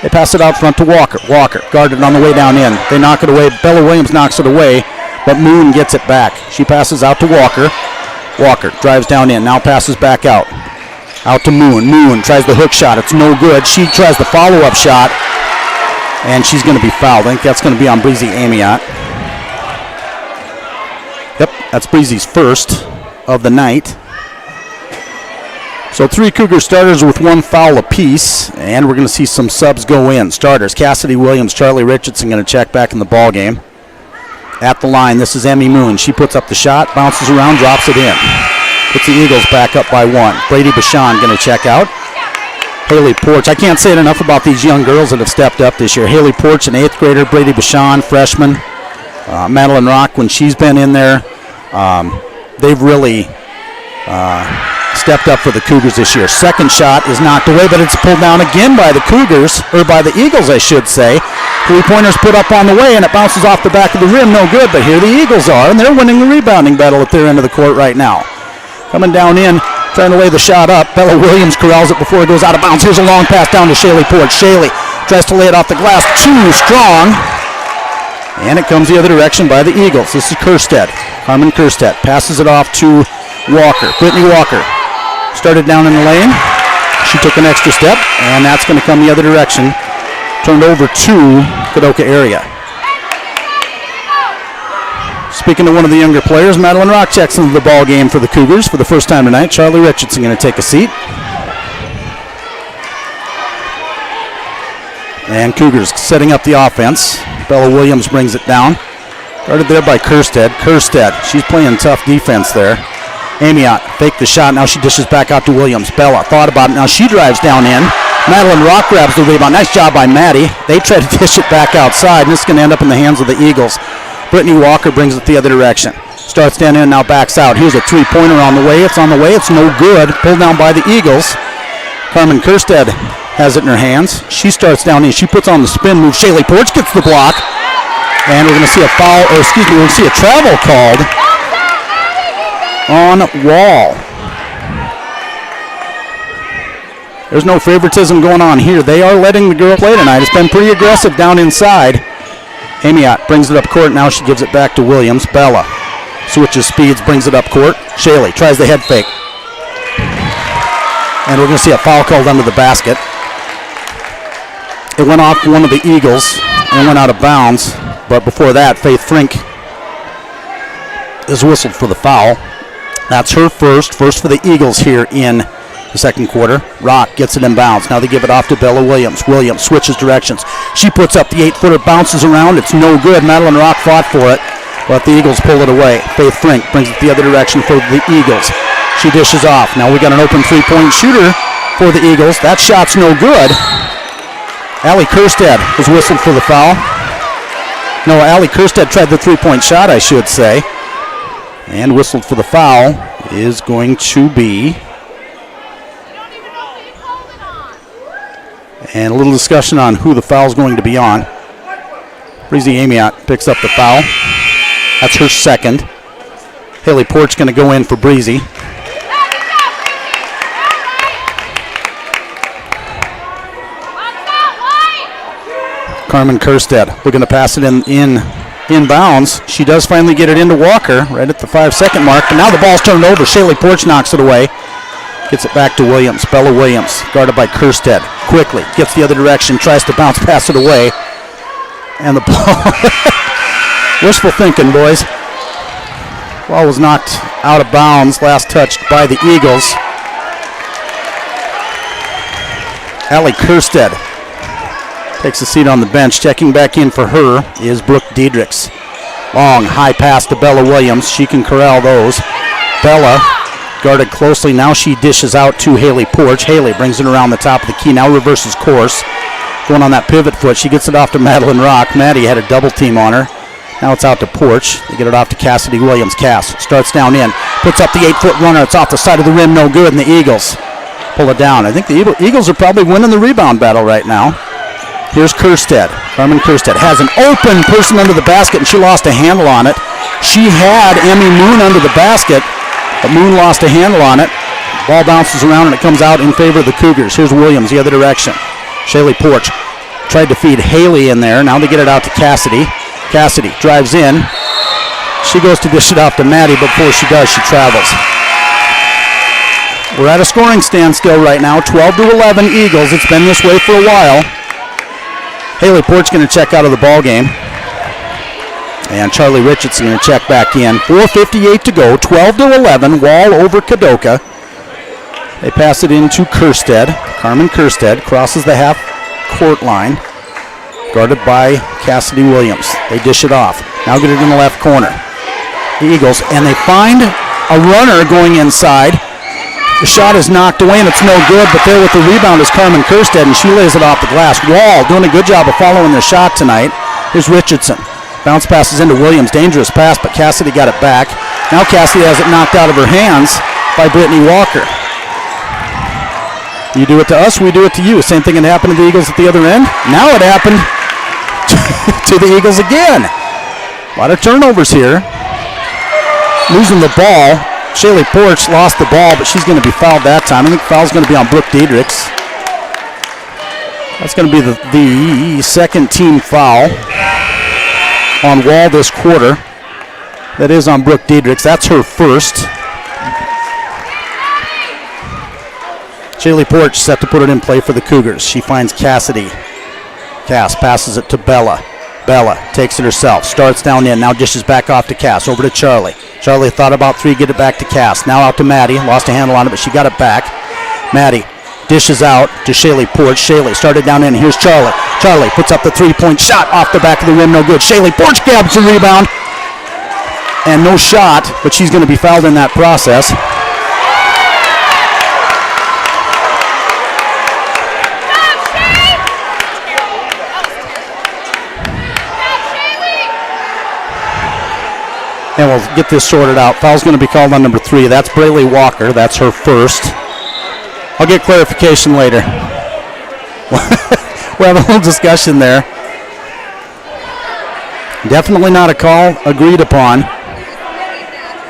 They pass it out front to Walker. Walker guarded on the way down in. They knock it away. Bella Williams knocks it away, but Moon gets it back. She passes out to Walker. Walker drives down in, now passes back out. Out to Moon. Moon tries the hook shot. It's no good. She tries the follow-up shot, and she's going to be fouled. I think that's going to be on Breezy Amiot. Yep, that's Breezy's first of the night. So 3 Cougar starters with 1 foul apiece, and we're going to see some subs go in. Starters, Cassidy Williams, Charlie Richardson going to check back in the ball game. At the line, this is Emmy Moon. She puts up the shot, bounces around, drops it in. Puts the Eagles back up by 1. Brady Bashan going to check out. Haley Porch. I can't say it enough about these young girls that have stepped up this year. Haley Porch, an 8th grader. Brady Bashan, freshman. Madeline Rock, when she's been in there, they've really stepped up for the Cougars this year. Second shot is knocked away, but it's pulled down again by the Cougars, or by the Eagles, I should say. 3-pointers put up on the way, and it bounces off the back of the rim. No good, but here the Eagles are, and they're winning the rebounding battle at their end of the court right now. Coming down in, trying to lay the shot up. Bella Williams corrals it before it goes out of bounds. Here's a long pass down to Shaylee Porch. Shaylee tries to lay it off the glass. Too strong. And it comes the other direction by the Eagles. This is Kerstead. Carmen Kerstead passes it off to Walker. Brittany Walker started down in the lane. She took an extra step, and that's going to come the other direction. Turned over to Kadoka area. Speaking to one of the younger players, Madeline Rock checks into the ball game for the Cougars for the first time tonight. Charlie Richardson going to take a seat. And Cougars setting up the offense. Bella Williams brings it down. Guarded there by Kerstead. Kerstead, she's playing tough defense there. Amiot faked the shot. Now she dishes back out to Williams. Bella thought about it. Now she drives down in. Madeline Rock grabs the rebound. Nice job by Maddie. They try to dish it back outside, and this is going to end up in the hands of the Eagles. Brittany Walker brings it the other direction. Starts down in, now backs out. Here's a 3-pointer on the way. It's on the way. It's no good. Pulled down by the Eagles. Carmen Kerstead has it in her hands. She starts down in. She puts on the spin move. Shaylee Porch gets the block. And we're going to see a foul, or excuse me, we're going to see a travel called on Wall. There's no favoritism going on here. They are letting the girl play tonight. It's been pretty aggressive down inside. Amiot brings it up court. Now she gives it back to Williams. Bella switches speeds, brings it up court. Shaley tries the head fake. And we're going to see a foul called under the basket. It went off one of the Eagles and went out of bounds. But before that, Faith Frink is whistled for the foul. That's her first for the Eagles here in the second quarter. Rock gets it in bounds. Now they give it off to Bella Williams. Williams switches directions. She puts up the 8-footer, bounces around. It's no good. Madeline Rock fought for it, but the Eagles pull it away. Faith Frink brings it the other direction for the Eagles. She dishes off. Now we got an open three-point shooter for the Eagles. That shot's no good. Allie Kerstead was whistled for the foul. No, Allie Kerstead tried the three-point shot, I should say. And whistled for the foul is going to be... And a little discussion on who the foul is going to be on. Breezy Amiot picks up the foul. That's her second. Haley Porch going to go in for Breezy. Carmen Kerstead looking to pass it in bounds. She does finally get it into Walker right at the 5-second mark, but now the ball's turned over. Shaley Porch knocks it away. Gets it back to Williams. Bella Williams, guarded by Kerstead. Quickly gets the other direction, tries to bounce, pass it away. And the ball, wishful thinking, boys. Ball was knocked out of bounds, last touched by the Eagles. Allie Kerstead takes a seat on the bench. Checking back in for her is Brooke Diedrichs. Long, high pass to Bella Williams. She can corral those. Bella guarded closely. Now she dishes out to Haley Porch. Haley brings it around the top of the key. Now reverses course. Going on that pivot foot. She gets it off to Madeline Rock. Maddie had a double team on her. Now it's out to Porch. They get it off to Cassidy Williams. Cass starts down in. Puts up the 8-foot runner. It's off the side of the rim. No good. And the Eagles pull it down. I think the Eagles are probably winning the rebound battle right now. Here's Kerstead. Carmen Kerstead has an open person under the basket, and she lost a handle on it. She had Emmy Moon under the basket, but Moon lost a handle on it. Ball bounces around, and it comes out in favor of the Cougars. Here's Williams the other direction. Shaley Porch tried to feed Haley in there. Now they get it out to Cassidy. Cassidy drives in. She goes to dish it off to Maddie, but before she does, she travels. We're at a scoring standstill right now. 12-11 Eagles. It's been this way for a while. Haley Porch going to check out of the ball game. And Charlie Richardson going to check back in. 4:58 to go. 12-11. Wall over Kadoka. They pass it into Kerstead. Carmen Kerstead crosses the half-court line. Guarded by Cassidy Williams. They dish it off. Now get it in the left corner. The Eagles. And they find a runner going inside. The shot is knocked away, and it's no good, but there with the rebound is Carmen Kerstead, and she lays it off the glass. Wall doing a good job of following their shot tonight. Here's Richardson. Bounce passes into Williams. Dangerous pass, but Cassidy got it back. Now Cassidy has it knocked out of her hands by Brittany Walker. You do it to us, we do it to you. Same thing had happened to the Eagles at the other end. Now it happened to the Eagles again. A lot of turnovers here. Losing the ball. Shaley Porch lost the ball, but she's going to be fouled that time. I think the foul's going to be on Brooke Diedrichs. That's going to be the second team foul on Wall this quarter. That is on Brooke Diedrichs. That's her first. Shaley Porch set to put it in play for the Cougars. She finds Cassidy. Cass passes it to Bella. Bella takes it herself, starts down in, now dishes back off to Cass, over to Charlie. Charlie thought about three, get it back to Cass. Now out to Maddie, lost a handle on it, but she got it back. Maddie dishes out to Shaley Porch. Shaley started down in, here's Charlie. Charlie puts up the three-point shot off the back of the rim, no good. Shaley Porch grabs the rebound, and no shot, but she's going to be fouled in that process. And we'll get this sorted out. Foul's going to be called on number 3. That's Brayley Walker. That's her first. I'll get clarification later. We'll have a little discussion there. Definitely not a call agreed upon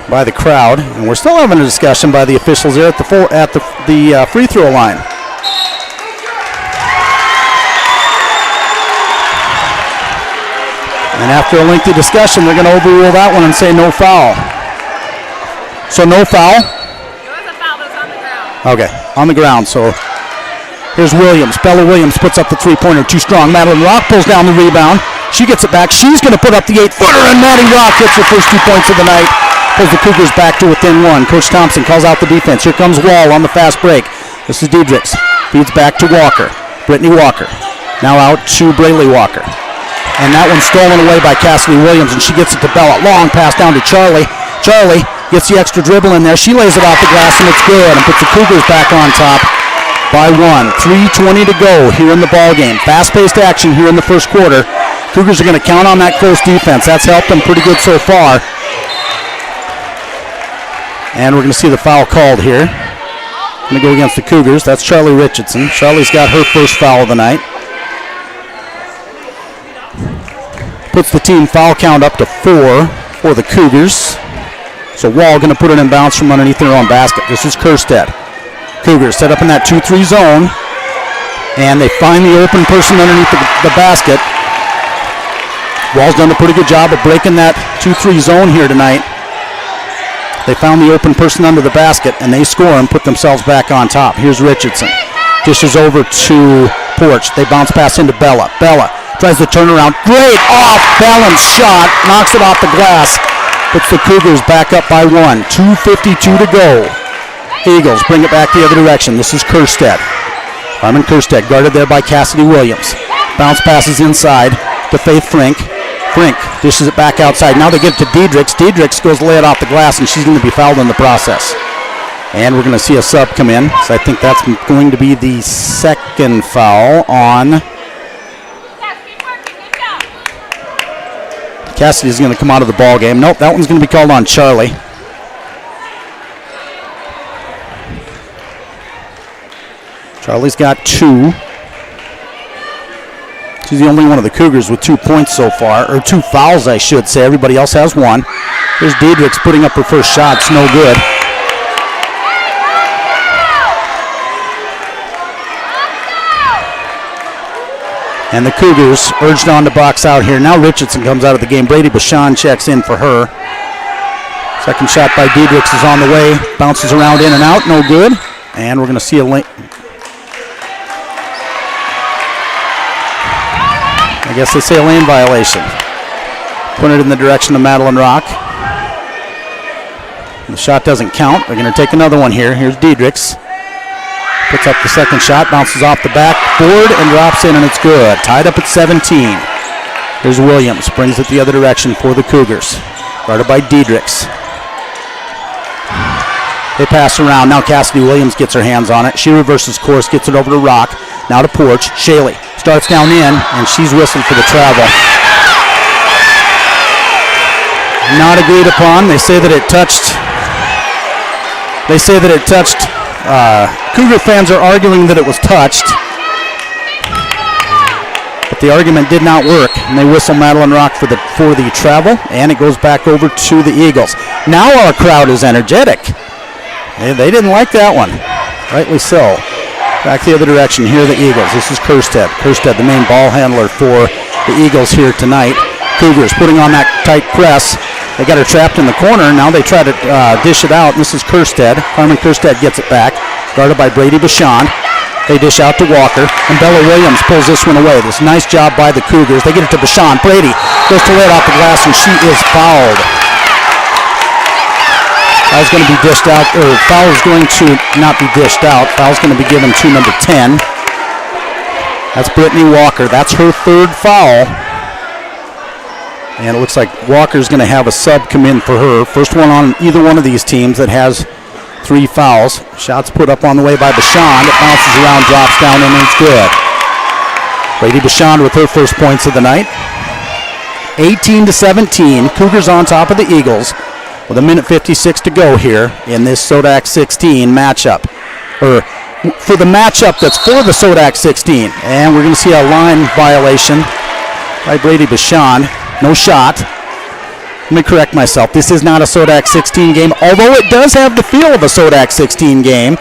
by the crowd. And we're still having a discussion by the officials there at the free throw line. And after a lengthy discussion, they're going to overrule that one and say no foul. So no foul? Okay, on the ground. So here's Williams. Bella Williams puts up the three-pointer, too strong. Madeline Rock pulls down the rebound. She gets it back. She's going to put up the 8-footer, and Maddie Rock gets her first 2 points of the night. Pulls the Cougars back to within one. Coach Thompson calls out the defense. Here comes Wall on the fast break. This is Diedrichs. Feeds back to Walker. Brittany Walker. Now out to Braylee Walker. And that one's stolen away by Cassidy Williams, and she gets it to Bella. Long pass down to Charlie. Charlie gets the extra dribble in there. She lays it off the glass, and it's good, and puts the Cougars back on top by one. 3:20 to go here in the ball game. Fast-paced action here in the first quarter. Cougars are going to count on that close defense. That's helped them pretty good so far. And we're going to see the foul called here. Going to go against the Cougars. That's Charlie Richardson. Charlie's got her first foul of the night. Puts the team foul count up to 4 for the Cougars. So Wall going to put it in bounds from underneath their own basket. This is Kerstead. Cougars set up in that 2-3 zone. And they find the open person underneath the basket. Wall's done a pretty good job of breaking that 2-3 zone here tonight. They found the open person under the basket, and they score and put themselves back on top. Here's Richardson. Dishes over to Porch. They bounce pass into Bella. Bella tries to turn around. Great off-balance shot. Knocks it off the glass. Puts the Cougars back up by 1. 2:52 to go. Eagles bring it back the other direction. This is Kerstead. Harmon Kerstead guarded there by Cassidy Williams. Bounce passes inside to Faith Frink. Frink dishes it back outside. Now they get it to Diedrichs. Diedrichs goes to lay it off the glass, and she's going to be fouled in the process. And we're going to see a sub come in. So I think that's going to be the second foul on Cassidy's going to come out of the ball game. Nope, that one's going to be called on Charlie. Charlie's got 2. She's the only one of the Cougars with 2 points so far, or 2 fouls, I should say. Everybody else has 1. Here's Diedrichs putting up her first shot. It's no good. And the Cougars urged on to box out here. Now Richardson comes out of the game. Brady Bashan checks in for her. Second shot by Diedrichs is on the way. Bounces around in and out. No good. And we're going to see a lane. I guess they say a lane violation. Put it in the direction of Madeline Rock. The shot doesn't count. They're going to take another one here. Here's Diedrichs. Puts up the second shot, bounces off the backboard, and drops in, and it's good. Tied up at 17. Here's Williams. Brings it the other direction for the Cougars. Guarded by Diedrichs. They pass around. Now Cassidy Williams gets her hands on it. She reverses course, gets it over to Rock. Now to Porch. Shaley starts down in, and she's whistled for the travel. Not agreed upon. They say that it touched. Cougar fans are arguing that it was touched. But the argument did not work, and they whistle Madeline Rock for the travel, and it goes back over to the Eagles. Now our crowd is energetic. They didn't like that one. Rightly so. Back the other direction. Here are the Eagles. This is Kerstead. Kerstead, the main ball handler for the Eagles here tonight. Cougars putting on that tight press. They got her trapped in the corner. Now they try to dish it out. This is Kerstead. Harmon Kerstead gets it back. Guarded by Brady Bashan. They dish out to Walker. And Bella Williams pulls this one away. This nice job by the Cougars. They get it to Bashan. Brady goes to lay it off the glass, and she is fouled. Foul's going to be dished out, or foul is going to not be dished out. Foul's going to be given to number 10. That's Brittany Walker. That's her third foul. And it looks like Walker's going to have a sub come in for her. First one on either one of these teams that has 3 fouls. Shots put up on the way by Bashan. It bounces around, drops down, and it's good. Brady Bashan with her first points of the night. 18-17. Cougars on top of the Eagles with 1:56 to go here in this Sodak 16 matchup. Or for the matchup that's for the Sodak 16. And we're going to see a line violation by Brady Bashan. No shot. Let me correct myself. This is not a Sodak 16 game, although it does have the feel of a Sodak 16 game.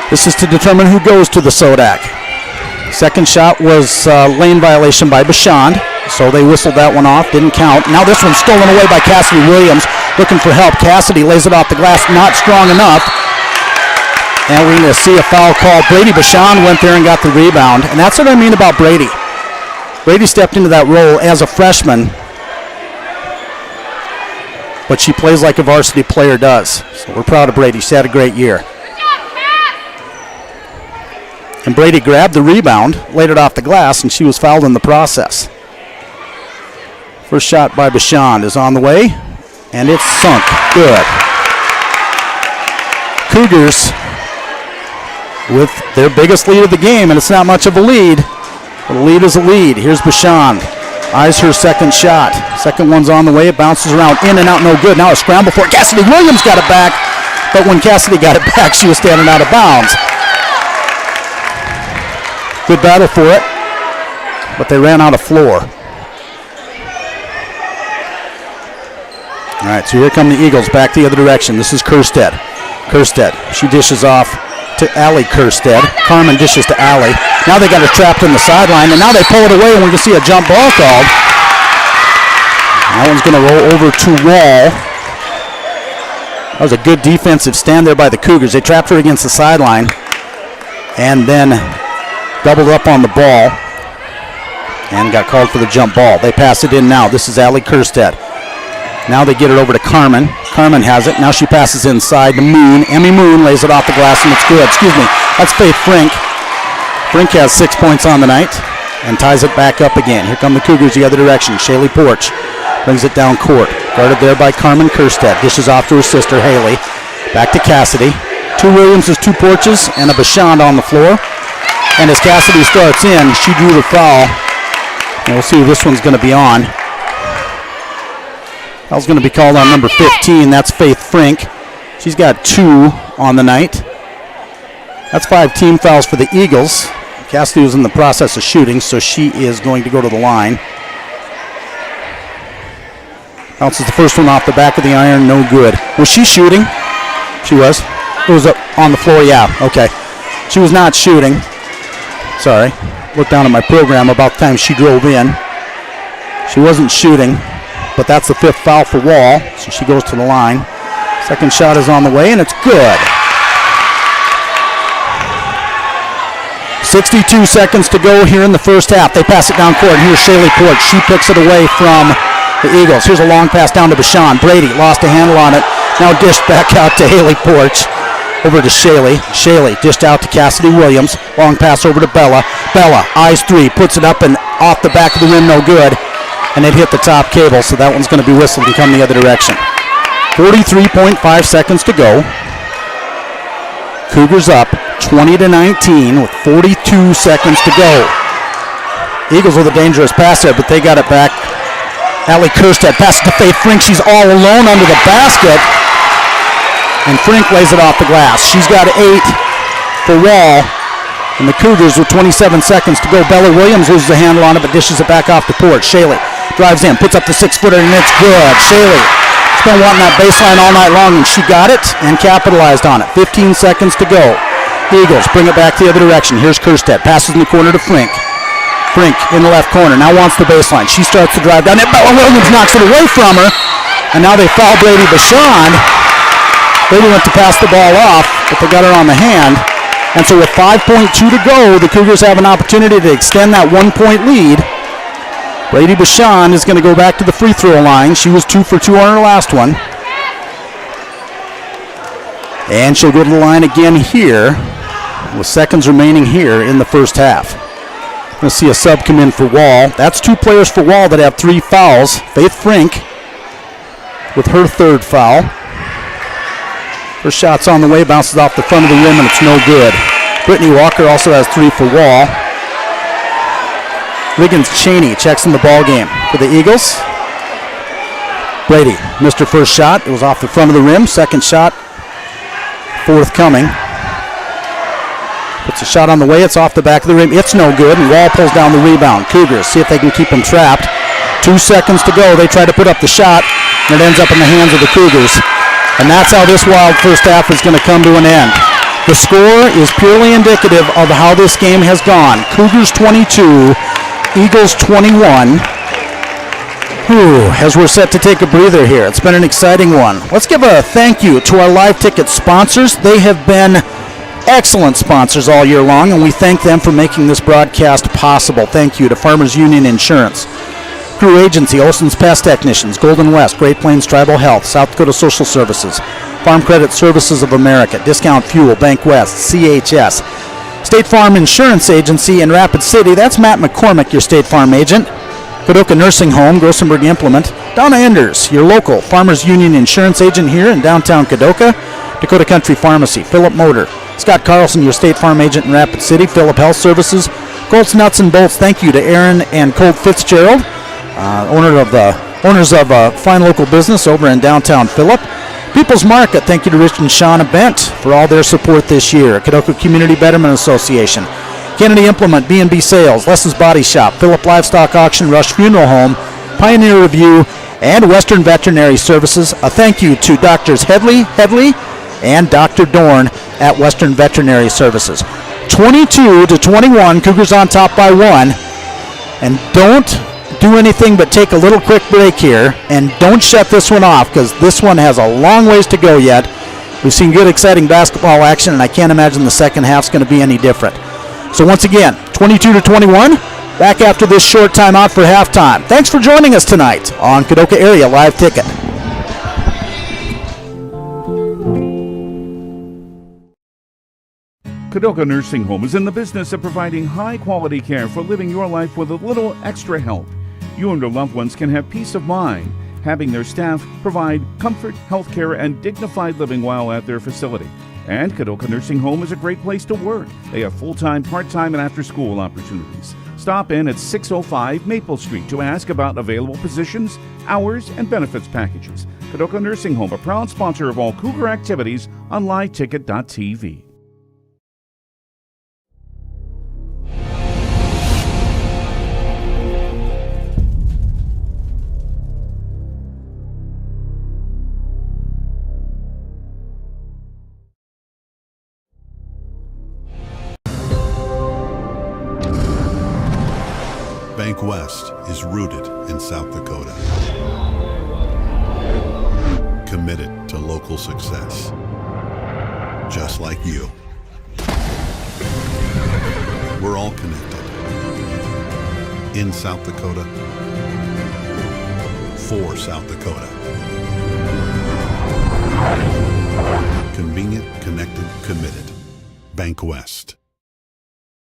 This is to determine who goes to the Sodak. Second shot was lane violation by Bashan, so they whistled that one off. Didn't count. Now this one's stolen away by Cassidy Williams, looking for help. Cassidy lays it off the glass, not strong enough. And we're going to see a foul call. Brady Bashan went there and got the rebound. And that's what I mean about Brady. Brady stepped into that role as a freshman, but she plays like a varsity player does. So we're proud of Brady. She had a great year. And Brady grabbed the rebound, laid it off the glass, and she was fouled in the process. First shot by Bashan is on the way, and it's sunk. Good. Cougars with their biggest lead of the game, and it's not much of a lead. But a lead is a lead. Here's Bashan. Eyes her second shot. Second one's on the way. It bounces around, in and out, no good. Now a scramble for it. Cassidy Williams got it back, but when Cassidy got it back, she was standing out of bounds. Good battle for it, but they ran out of floor. All right, so here come the Eagles back the other direction. This is Kerstead. Kerstead, she dishes off to Allie Kerstead. Carmen dishes to Allie. Now they got her trapped in the sideline, and now they pull it away, and we're going to see a jump ball called. That one's going to roll over to Wall. That was a good defensive stand there by the Cougars. They trapped her against the sideline, and then doubled up on the ball and got called for the jump ball. They pass it in now. This is Allie Kerstead. Now they get it over to Carmen. Carmen has it. Now she passes inside to Moon. Emmy Moon lays it off the glass, and it's good. Excuse me. That's Faith Frink. Frink has 6 points on the night and ties it back up again. Here come the Cougars the other direction. Shaylee Porch brings it down court. Guarded there by Carmen Kerstead. Dishes off to her sister, Haley. Back to Cassidy. 2 Williamses, 2 Porches, and a Bashand on the floor. And as Cassidy starts in, she drew the foul. And we'll see who this one's going to be on. Foul's going to be called on number 15. That's Faith Frink. She's got 2 on the night. That's 5 team fouls for the Eagles. Cassidy was in the process of shooting, so she is going to go to the line. Bounces the first one off the back of the iron, no good. Was she shooting? She was. It was on the floor, yeah, okay. She was not shooting. Sorry. Looked down at my program about the time she drove in. She wasn't shooting, but that's the 5th foul for Wall, so she goes to the line. Second shot is on the way, and it's good. 62 seconds to go here in the first half. They pass it down court, and here's Shaylee Porch. She picks it away from the Eagles. Here's a long pass down to Bashan. Brady lost a handle on it. Now dished back out to Haley Porch. Over to Shaylee. Shaylee dished out to Cassidy Williams. Long pass over to Bella. Bella, eyes 3, puts it up and off the back of the rim, no good. And it hit the top cable, so that one's going to be whistled and come the other direction. 43.5 seconds to go. Cougars up 20-19 with 42 seconds to go. Eagles with a dangerous pass there, but they got it back. Allie Kerstead passes to Faith Frink. She's all alone under the basket. And Frink lays it off the glass. She's got 8 for Wall. And the Cougars with 27 seconds to go. Bella Williams loses a handle on it, but dishes it back off to Porch. Shaylee drives in, puts up the 6-footer, and it's good. Shaylee has been wanting that baseline all night long, and she got it and capitalized on it. 15 seconds to go. Eagles bring it back the other direction. Here's Kerstead. Passes in the corner to Frink. Frink in the left corner. Now wants the baseline. She starts to drive down it. Bella Williams knocks it away from her. And now they foul Brady Bashan. Brady went to pass the ball off, but they got her on the hand. And so with 5.2 to go, the Cougars have an opportunity to extend that 1-point lead. Brady Bashan is going to go back to the free throw line. She was 2 for 2 on her last one. And she'll go to the line again here with seconds remaining here in the first half. We'll see a sub come in for Wall. That's 2 players for Wall that have 3 fouls. Faith Frink with her 3rd foul. First shot's on the way, bounces off the front of the rim, and it's no good. Brittany Walker also has 3 for Wall. Wiggins Cheney checks in the ball game for the Eagles. Brady missed her first shot. It was off the front of the rim. Second shot forthcoming. Puts a shot on the way. It's off the back of the rim. It's no good, and Wall pulls down the rebound. Cougars see if they can keep them trapped. 2 seconds to go. They try to put up the shot, and it ends up in the hands of the Cougars. And that's how this wild first half is going to come to an end. The score is purely indicative of how this game has gone. Cougars 22, Eagles 21. As we're set to take a breather here, it's been an exciting one. Let's give a thank you to our live ticket sponsors. They have been excellent sponsors all year long, and we thank them for making this broadcast possible. Thank you to Farmers Union Insurance, Crew Agency, Olson's Pest Technicians, Golden West, Great Plains Tribal Health, South Dakota Social Services, Farm Credit Services of America, Discount Fuel, Bank West, CHS, State Farm Insurance Agency in Rapid City. That's Matt McCormick, your State Farm agent. Kadoka Nursing Home, Grossenberg Implement. Donna Enders, your local Farmers Union Insurance agent here in downtown Kadoka. Dakota Country Pharmacy, Philip Motor. Scott Carlson, your State Farm agent in Rapid City. Philip Health Services. Colts Nuts and Bolts, thank you to Aaron and Colt Fitzgerald, owners of a fine local business over in downtown Philip. People's Market, thank you to Rich and Shauna Bent for all their support this year. Kadoka Community Betterment Association, Kennedy Implement, B&B Sales, Lessons Body Shop, Philip Livestock Auction, Rush Funeral Home, Pioneer Review, and Western Veterinary Services. A thank you to Drs. Headley, and Dr. Dorn at Western Veterinary Services. 22-21, Cougars on top by one. And don't do anything but take a little quick break here, and don't shut this one off, because this one has a long ways to go yet. We've seen good, exciting basketball action, and I can't imagine the second half's going to be any different. So once again, 22-21, back after this short timeout for halftime. Thanks for joining us tonight on Kadoka Area Live Ticket. Kadoka Nursing Home is in the business of providing high-quality care for living your life with a little extra help. You and your loved ones can have peace of mind, having their staff provide comfort, health care, and dignified living while at their facility. And Kadoka Nursing Home is a great place to work. They have full-time, part-time, and after-school opportunities. Stop in at 605 Maple Street to ask about available positions, hours, and benefits packages. Kadoka Nursing Home, a proud sponsor of all Cougar activities on LiveTicket.tv. Bank West is rooted in South Dakota. Committed to local success. Just like you. We're all connected. In South Dakota. For South Dakota. Convenient, connected, committed. Bank West.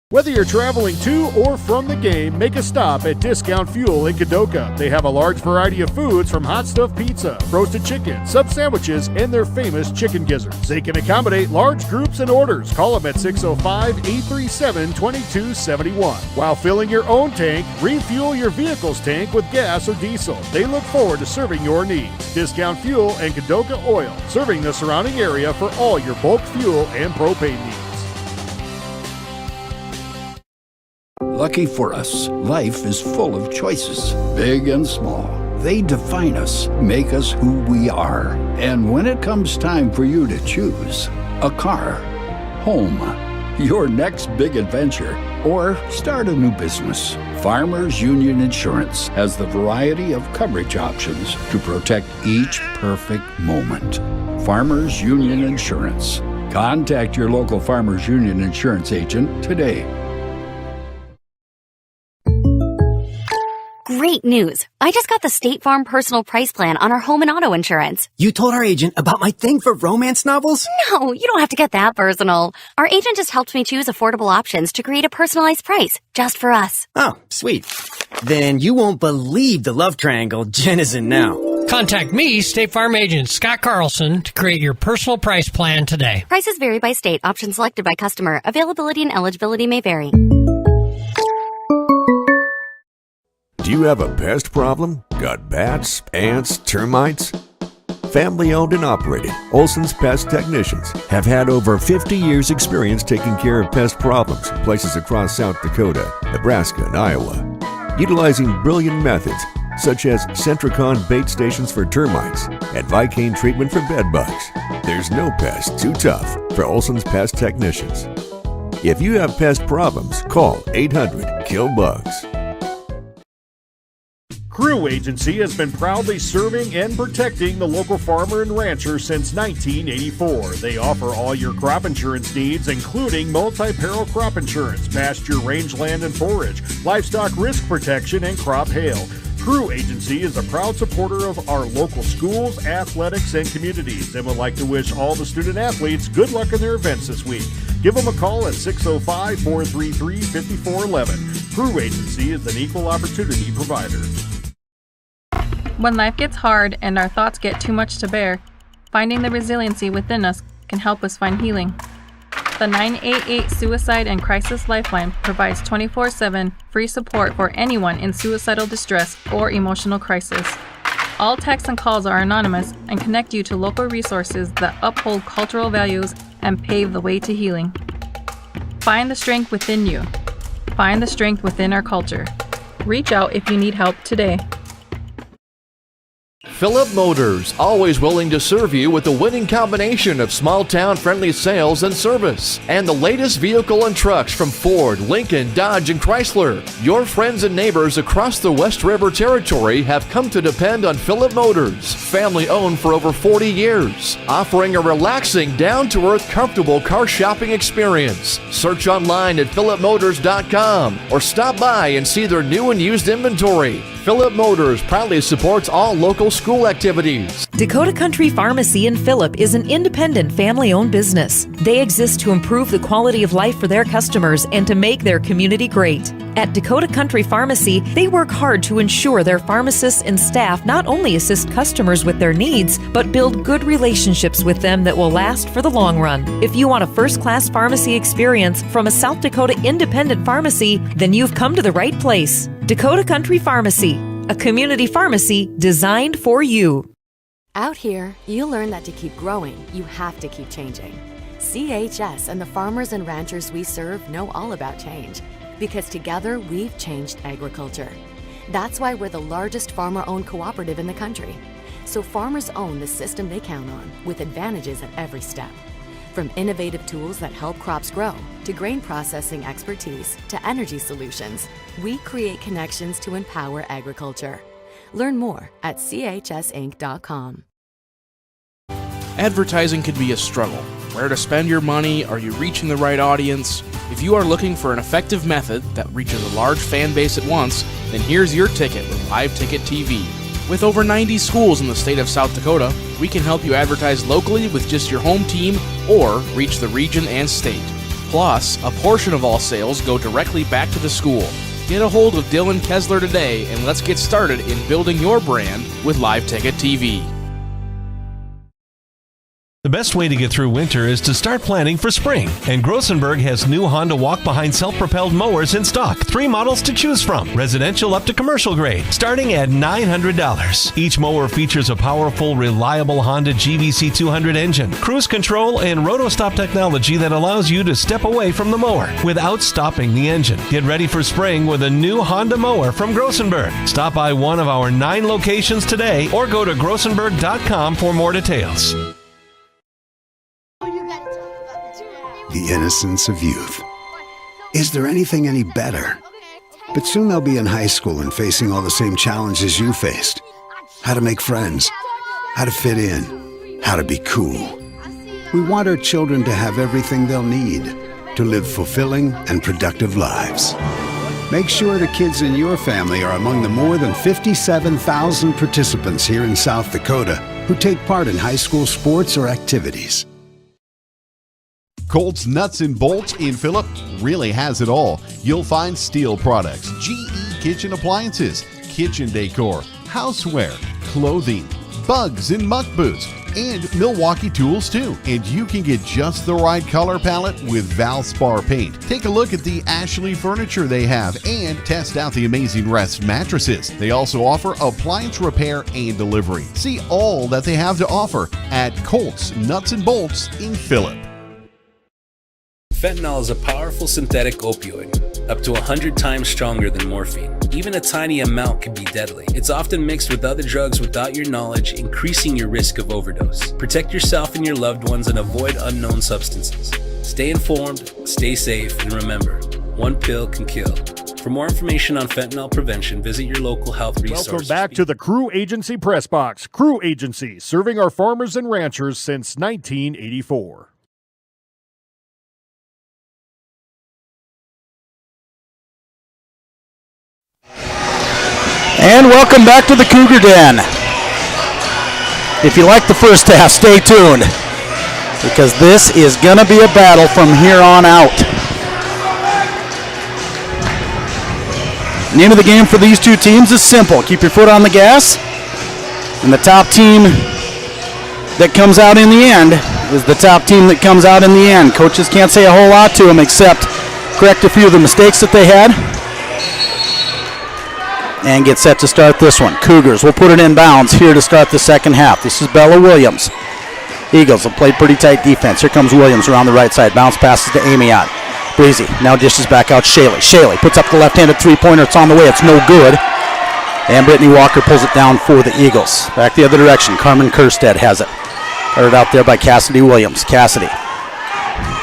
Whether you're traveling to or from the game, make a stop at Discount Fuel in Kadoka. They have a large variety of foods from hot stuffed pizza, roasted chicken, sub sandwiches, and their famous chicken gizzards. They can accommodate large groups and orders. Call them at 605-837-2271. While filling your own tank, refuel your vehicle's tank with gas or diesel. They look forward to serving your needs. Discount Fuel and Kadoka Oil, serving the surrounding area for all your bulk fuel and propane needs. Lucky for us, life is full of choices, big and small. They define us, make us who we are. And when it comes time for you to choose, a car, home, your next big adventure, or start a new business, Farmers Union Insurance has the variety of coverage options to protect each perfect moment. Farmers Union Insurance. Contact your local Farmers Union Insurance agent today. Great news. I just got the State Farm Personal Price Plan on our home and auto insurance. You told our agent about my thing for romance novels? No, you don't have to get that personal. Our agent just helped me choose affordable options to create a personalized price just for us. Oh, sweet. Then you won't believe the love triangle Jen is in now. Contact me, State Farm agent Scott Carlson, to create your personal price plan today. Prices vary by state. Options selected by customer. Availability and eligibility may vary. Do you have a pest problem? Got bats, ants, termites? Family owned and operated, Olson's Pest Technicians have had over 50 years experience taking care of pest problems in places across South Dakota, Nebraska, and Iowa. Utilizing brilliant methods such as Centricon bait stations for termites and Vicane treatment for bed bugs. There's no pest too tough for Olson's Pest Technicians. If you have pest problems, call 800-KILL-BUGS. Crew Agency has been proudly serving and protecting the local farmer and rancher since 1984. They offer all your crop insurance needs, including multi-peril crop insurance, pasture, rangeland, and forage, livestock risk protection, and crop hail. Crew Agency is a proud supporter of our local schools, athletics, and communities, and would like to wish all the student athletes good luck in their events this week. Give them a call at 605-433-5411. Crew Agency is an equal opportunity provider. When life gets hard and our thoughts get too much to bear, finding the resiliency within us can help us find healing. The 988 Suicide and Crisis Lifeline provides 24/7 free support for anyone in suicidal distress or emotional crisis. All texts and calls are anonymous and connect you to local resources that uphold cultural values and pave the way to healing. Find the strength within you. Find the strength within our culture. Reach out if you need help today. Phillip Motors, always willing to serve you with the winning combination of small-town friendly sales and service, and the latest vehicle and trucks from Ford, Lincoln, Dodge, and Chrysler. Your friends and neighbors across the West River Territory have come to depend on Phillip Motors, family-owned for over 40 years, offering a relaxing, down-to-earth, comfortable car shopping experience. Search online at phillipmotors.com or stop by and see their new and used inventory. Phillip Motors proudly supports all local school activities. Dakota Country Pharmacy in Phillip is an independent family-owned business. They exist to improve the quality of life for their customers and to make their community great. At Dakota Country Pharmacy, they work hard to ensure their pharmacists and staff not only assist customers with their needs, but build good relationships with them that will last for the long run. If you want a first-class pharmacy experience from a South Dakota independent pharmacy, then you've come to the right place. Dakota Country Pharmacy, a community pharmacy designed for you. Out here, you learn that to keep growing, you have to keep changing. CHS and the farmers and ranchers we serve know all about change, because together we've changed agriculture. That's why we're the largest farmer-owned cooperative in the country. So farmers own the system they count on, with advantages at every step. From innovative tools that help crops grow, to grain processing expertise, to energy solutions, we create connections to empower agriculture. Learn more at chsinc.com. Advertising can be a struggle. Where to spend your money? Are you reaching the right audience? If you are looking for an effective method that reaches a large fan base at once, then here's your ticket with Live Ticket TV. With over 90 schools in the state of South Dakota, we can help you advertise locally with just your home team or reach the region and state. Plus, a portion of all sales go directly back to the school. Get a hold of Dylan Kessler today and let's get started in building your brand with Live Ticket TV. The best way to get through winter is to start planning for spring. And Grossenberg has new Honda walk-behind self-propelled mowers in stock. 3 models to choose from, residential up to commercial grade, starting at $900. Each mower features a powerful, reliable Honda GBC 200 engine, cruise control, and roto-stop technology that allows you to step away from the mower without stopping the engine. Get ready for spring with a new Honda mower from Grossenberg. Stop by one of our 9 locations today or go to grossenberg.com for more details. The innocence of youth. Is there anything any better? But soon they'll be in high school and facing all the same challenges you faced. How to make friends, how to fit in, how to be cool. We want our children to have everything they'll need to live fulfilling and productive lives. Make sure the kids in your family are among the more than 57,000 participants here in South Dakota who take part in high school sports or activities. Colt's Nuts and Bolts in Phillip really has it all. You'll find steel products, GE kitchen appliances, kitchen decor, houseware, clothing, bugs and muck boots, and Milwaukee tools too. And you can get just the right color palette with Valspar paint. Take a look at the Ashley furniture they have and test out the amazing Rest mattresses. They also offer appliance repair and delivery. See all that they have to offer at Colt's Nuts and Bolts in Phillip. Fentanyl is a powerful synthetic opioid, up to 100 times stronger than morphine. Even a tiny amount can be deadly. It's often mixed with other drugs without your knowledge, increasing your risk of overdose. Protect yourself and your loved ones and avoid unknown substances. Stay informed, stay safe, and remember, one pill can kill. For more information on fentanyl prevention, visit your local health resource. Welcome back to the Crew Agency Press Box. Crew Agency, serving our farmers and ranchers since 1984. And welcome back to the Cougar Den. If you like the first half, stay tuned, because this is going to be a battle from here on out. Name of the game for these two teams is simple. Keep your foot on the gas, and the top team that comes out in the end is the top team that comes out in the end. Coaches can't say a whole lot to them except correct a few of the mistakes that they had and get set to start this one. Cougars will put it in bounds here to start the second half. This is Bella Williams. Eagles have played pretty tight defense. Here comes Williams around the right side. Bounce passes to Amiot. Breezy now dishes back out Shaley. Shaley puts up the left-handed three-pointer. It's on the way. It's no good. And Brittany Walker pulls it down for the Eagles. Back the other direction. Carmen Kerstead has it. Guarded out there by Cassidy Williams. Cassidy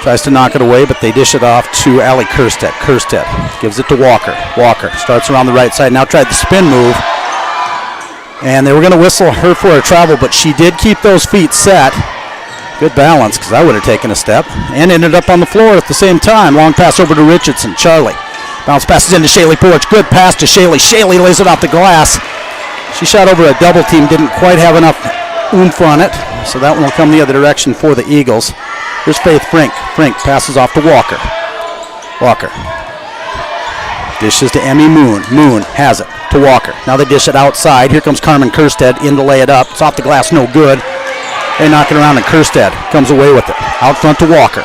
tries to knock it away, but they dish it off to Allie Kerstead. Kerstead gives it to Walker. Walker starts around the right side. Now tried the spin move. And they were going to whistle her for a travel, but she did keep those feet set. Good balance, because I would have taken a step. And ended up on the floor at the same time. Long pass over to Richardson. Charlie. Bounce passes into Shaley Porch. Good pass to Shaley. Shaley lays it off the glass. She shot over a double team. Didn't quite have enough oomph on it. So that one will come the other direction for the Eagles. Here's Faith Frink. Frink passes off to Walker. Walker. Dishes to Emmy Moon. Moon has it to Walker. Now they dish it outside. Here comes Carmen Kerstead in to lay it up. It's off the glass, no good. They knock it around and Kerstead comes away with it. Out front to Walker.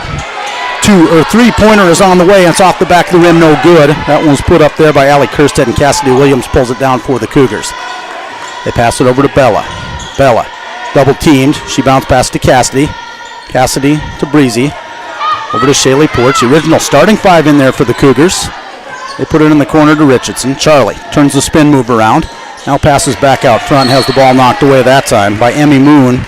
Three-pointer is on the way, and it's off the back of the rim, no good. That one's put up there by Allie Kerstead, and Cassidy Williams pulls it down for the Cougars. They pass it over to Bella. Bella, double teamed. She bounced pass to Cassidy. Cassidy to Breezy. Over to Shaley Porch. The original starting five in there for the Cougars. They put it in the corner to Richardson. Charlie turns the spin move around. Now passes back out front. Has the ball knocked away that time by Emmy Moon.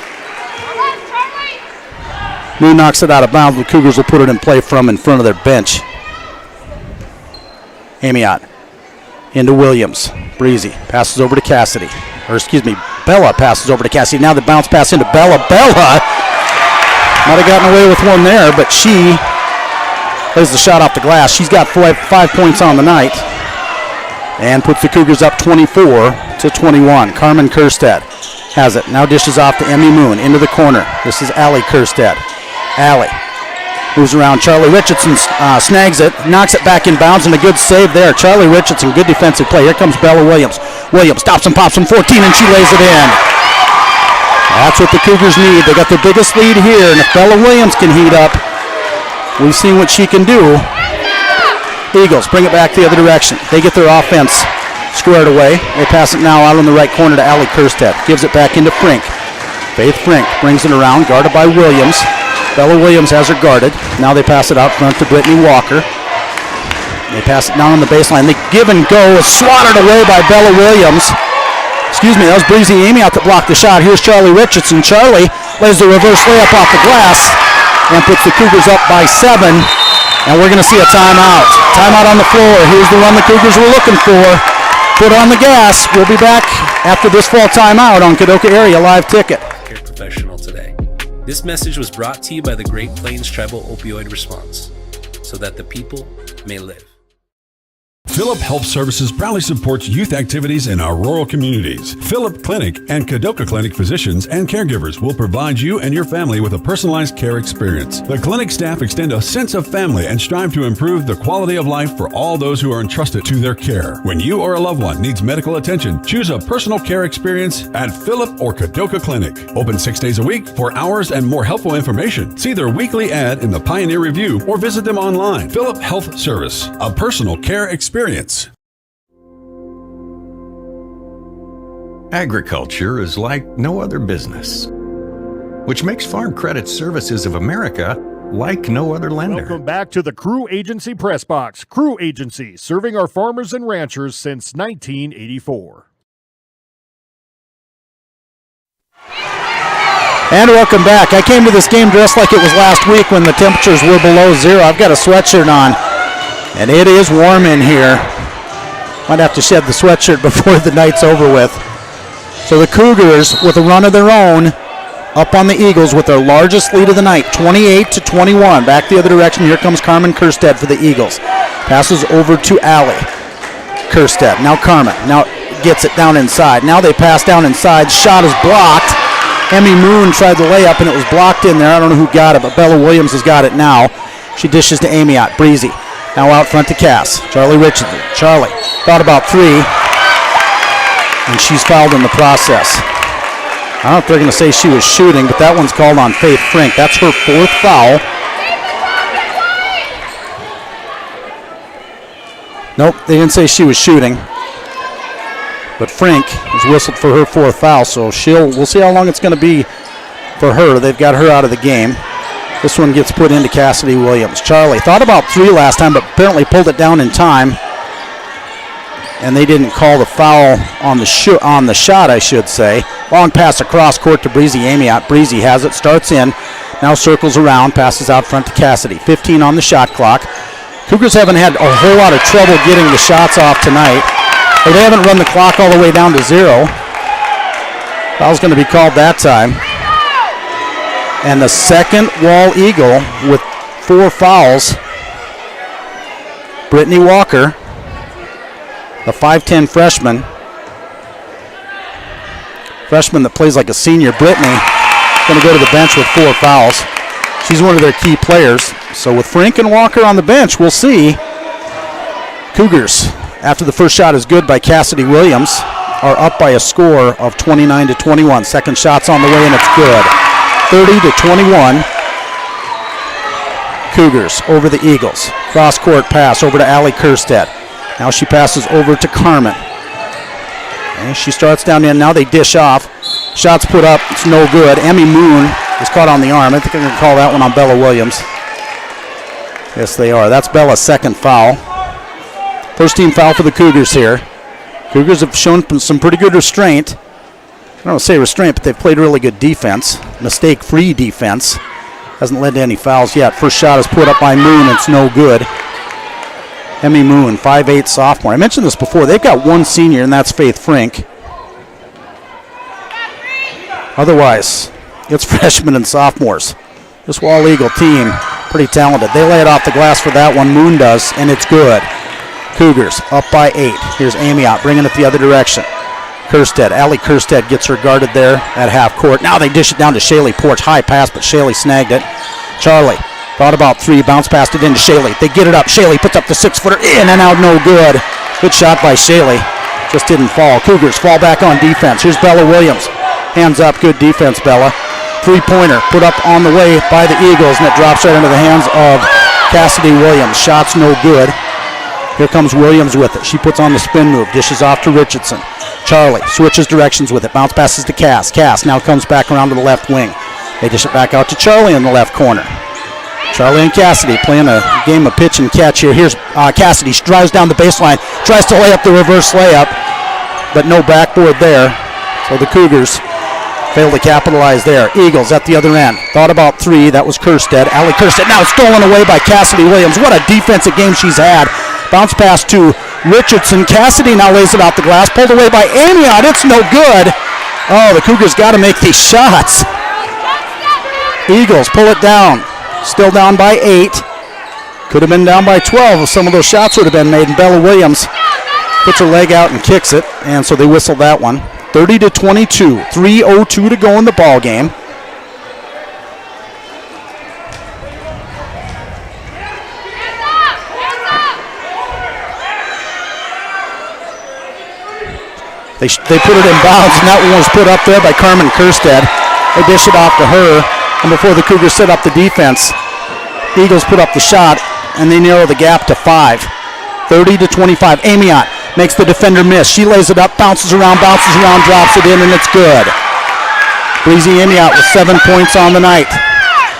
Moon knocks it out of bounds. The Cougars will put it in play from in front of their bench. Amiot into Williams. Breezy passes over to Cassidy. Bella passes over to Cassidy. Now the bounce pass into Bella. Bella might have gotten away with one there, but she plays the shot off the glass. She's got 5 points on the night and puts the Cougars up 24-21. Carmen Kerstead has it. Now dishes off to Emmy Moon into the corner. This is Allie Kerstead. Allie moves around. Charlie Richardson snags it, knocks it back in bounds, and a good save there. Charlie Richardson, good defensive play. Here comes Bella Williams. Williams stops and pops from 14, and she lays it in. That's what the Cougars need. They got their biggest lead here, and if Bella Williams can heat up, we've seen what she can do. Eagles bring it back the other direction. They get their offense squared away. They pass it now out on the right corner to Allie Kerstead. Gives it back into Frink. Faith Frink brings it around, guarded by Williams. Bella Williams has her guarded. Now they pass it out front to Brittany Walker. They pass it down on the baseline. They give and go. Is swatted away by Bella Williams. That was Breezy Amiot that blocked the shot. Here's Charlie Richardson. Charlie lays the reverse layup off the glass and puts the Cougars up by 7. And we're going to see a timeout. Timeout on the floor. Here's the run the Cougars were looking for. Foot on the gas. We'll be back after this fall timeout on Kadoka Area Live Ticket. Care professional today. This message was brought to you by the Great Plains Tribal Opioid Response, so that the people may live. Phillip Health Services proudly supports youth activities in our rural communities. Phillip Clinic and Kadoka Clinic physicians and caregivers will provide you and your family with a personalized care experience. The clinic staff extend a sense of family and strive to improve the quality of life for all those who are entrusted to their care. When you or a loved one needs medical attention, choose a personal care experience at Phillip or Kadoka Clinic. Open 6 days a week for hours and more helpful information. See their weekly ad in the Pioneer Review or visit them online. Phillip Health Service, a personal care experience. Agriculture is like no other business, which makes Farm Credit Services of America like no other lender. Welcome back to the Crew Agency Press Box. Crew Agency, serving our farmers and ranchers since 1984. And welcome back. I came to this game dressed like it was last week when the temperatures were below 0. I've got a sweatshirt on, and it is warm in here. Might have to shed the sweatshirt before the night's over with. So the Cougars, with a run of their own, up on the Eagles with their largest lead of the night, 28-21. Back the other direction. Here comes Carmen Kerstead for the Eagles. Passes over to Allie Kerstead. Now Carmen. Now gets it down inside. Now they pass down inside. Shot is blocked. Emmy Moon tried the layup, and it was blocked in there. I don't know who got it, but Bella Williams has got it now. She dishes to Amiot. Breezy. Now out front to Cass. Charlie Richardson. Charlie thought about three, and she's fouled in the process. I don't know if they're going to say she was shooting, but that one's called on Faith Frink. That's her fourth foul. Nope, they didn't say she was shooting. But Frink is whistled for her fourth foul, so we'll see how long it's going to be for her. They've got her out of the game. This one gets put into Cassidy Williams. Charlie thought about three last time, but apparently pulled it down in time. And they didn't call the foul on the shot, I should say. Long pass across court to Breezy Amiot. Breezy has it, starts in, now circles around, passes out front to Cassidy. 15 on the shot clock. Cougars haven't had a whole lot of trouble getting the shots off tonight. But they haven't run the clock all the way down to 0. Foul's going to be called that time. And the second Wall Eagle with 4 fouls. Brittany Walker, the 5'10 freshman that plays like a senior. Brittany going to go to the bench with 4 fouls. She's one of their key players. So with Frink and Walker on the bench, we'll see. Cougars, after the first shot is good by Cassidy Williams, are up by a score of 29-21. Second shot's on the way, and it's good. 30-21. Cougars over the Eagles. Cross-court pass over to Allie Kerstead. Now she passes over to Carmen. And she starts down in. Now they dish off. Shots put up. It's no good. Emmy Moon is caught on the arm. I think they're going to call that one on Bella Williams. Yes, they are. That's Bella's second foul. First team foul for the Cougars here. Cougars have shown some pretty good restraint. I don't want to say restraint, but they've played really good defense. Mistake-free defense. Hasn't led to any fouls yet. First shot is put up by Moon. It's no good. Emmy Moon, 5'8 sophomore. I mentioned this before. They've got one senior, and that's Faith Frink. Otherwise, it's freshmen and sophomores. This Wall Eagle team, pretty talented. They lay it off the glass for that one. Moon does, and it's good. Cougars up by 8. Here's Amiot bringing it the other direction. Kerstead, Allie Kerstead gets her guarded there at half court. Now they dish it down to Shaylee Porch. High pass, but Shaylee snagged it. Charlie thought about 3, bounce passed it into Shaylee. They get it up. Shaylee puts up the 6-footer, in and out, no good. Good shot by Shaylee. Just didn't fall. Cougars fall back on defense. Here's Bella Williams. Hands up, good defense, Bella. 3-pointer put up on the way by the Eagles, and it drops right into the hands of Cassidy Williams. Shot's no good. Here comes Williams with it. She puts on the spin move, dishes off to Richardson. Charlie switches directions with it. Bounce passes to Cass. Cass now comes back around to the left wing. They dish it back out to Charlie in the left corner. Charlie and Cassidy playing a game of pitch and catch here. Here's Cassidy. She drives down the baseline, tries to lay up the reverse layup, but no backboard there. So the Cougars fail to capitalize there. Eagles at the other end. Thought about 3. That was Kerstead. Allie Kerstead now stolen away by Cassidy Williams. What a defensive game she's had. Bounce pass to Richardson. Cassidy now lays it out the glass. Pulled away by Amiot. It's no good. Oh, the Cougars got to make these shots. Eagles pull it down. Still down by 8. Could have been down by 12 if some of those shots would have been made. And Bella Williams puts her leg out and kicks it. And so they whistled that one. 30-22. 3:02 to go in the ball game. They put it in bounds, and that one was put up there by Carmen Kerstead. They dish it off to her, and before the Cougars set up the defense, Eagles put up the shot, and they narrow the gap to 5. 30-25. Amiot makes the defender miss. She lays it up, bounces around, drops it in, and it's good. Breezy Amiot with 7 points on the night.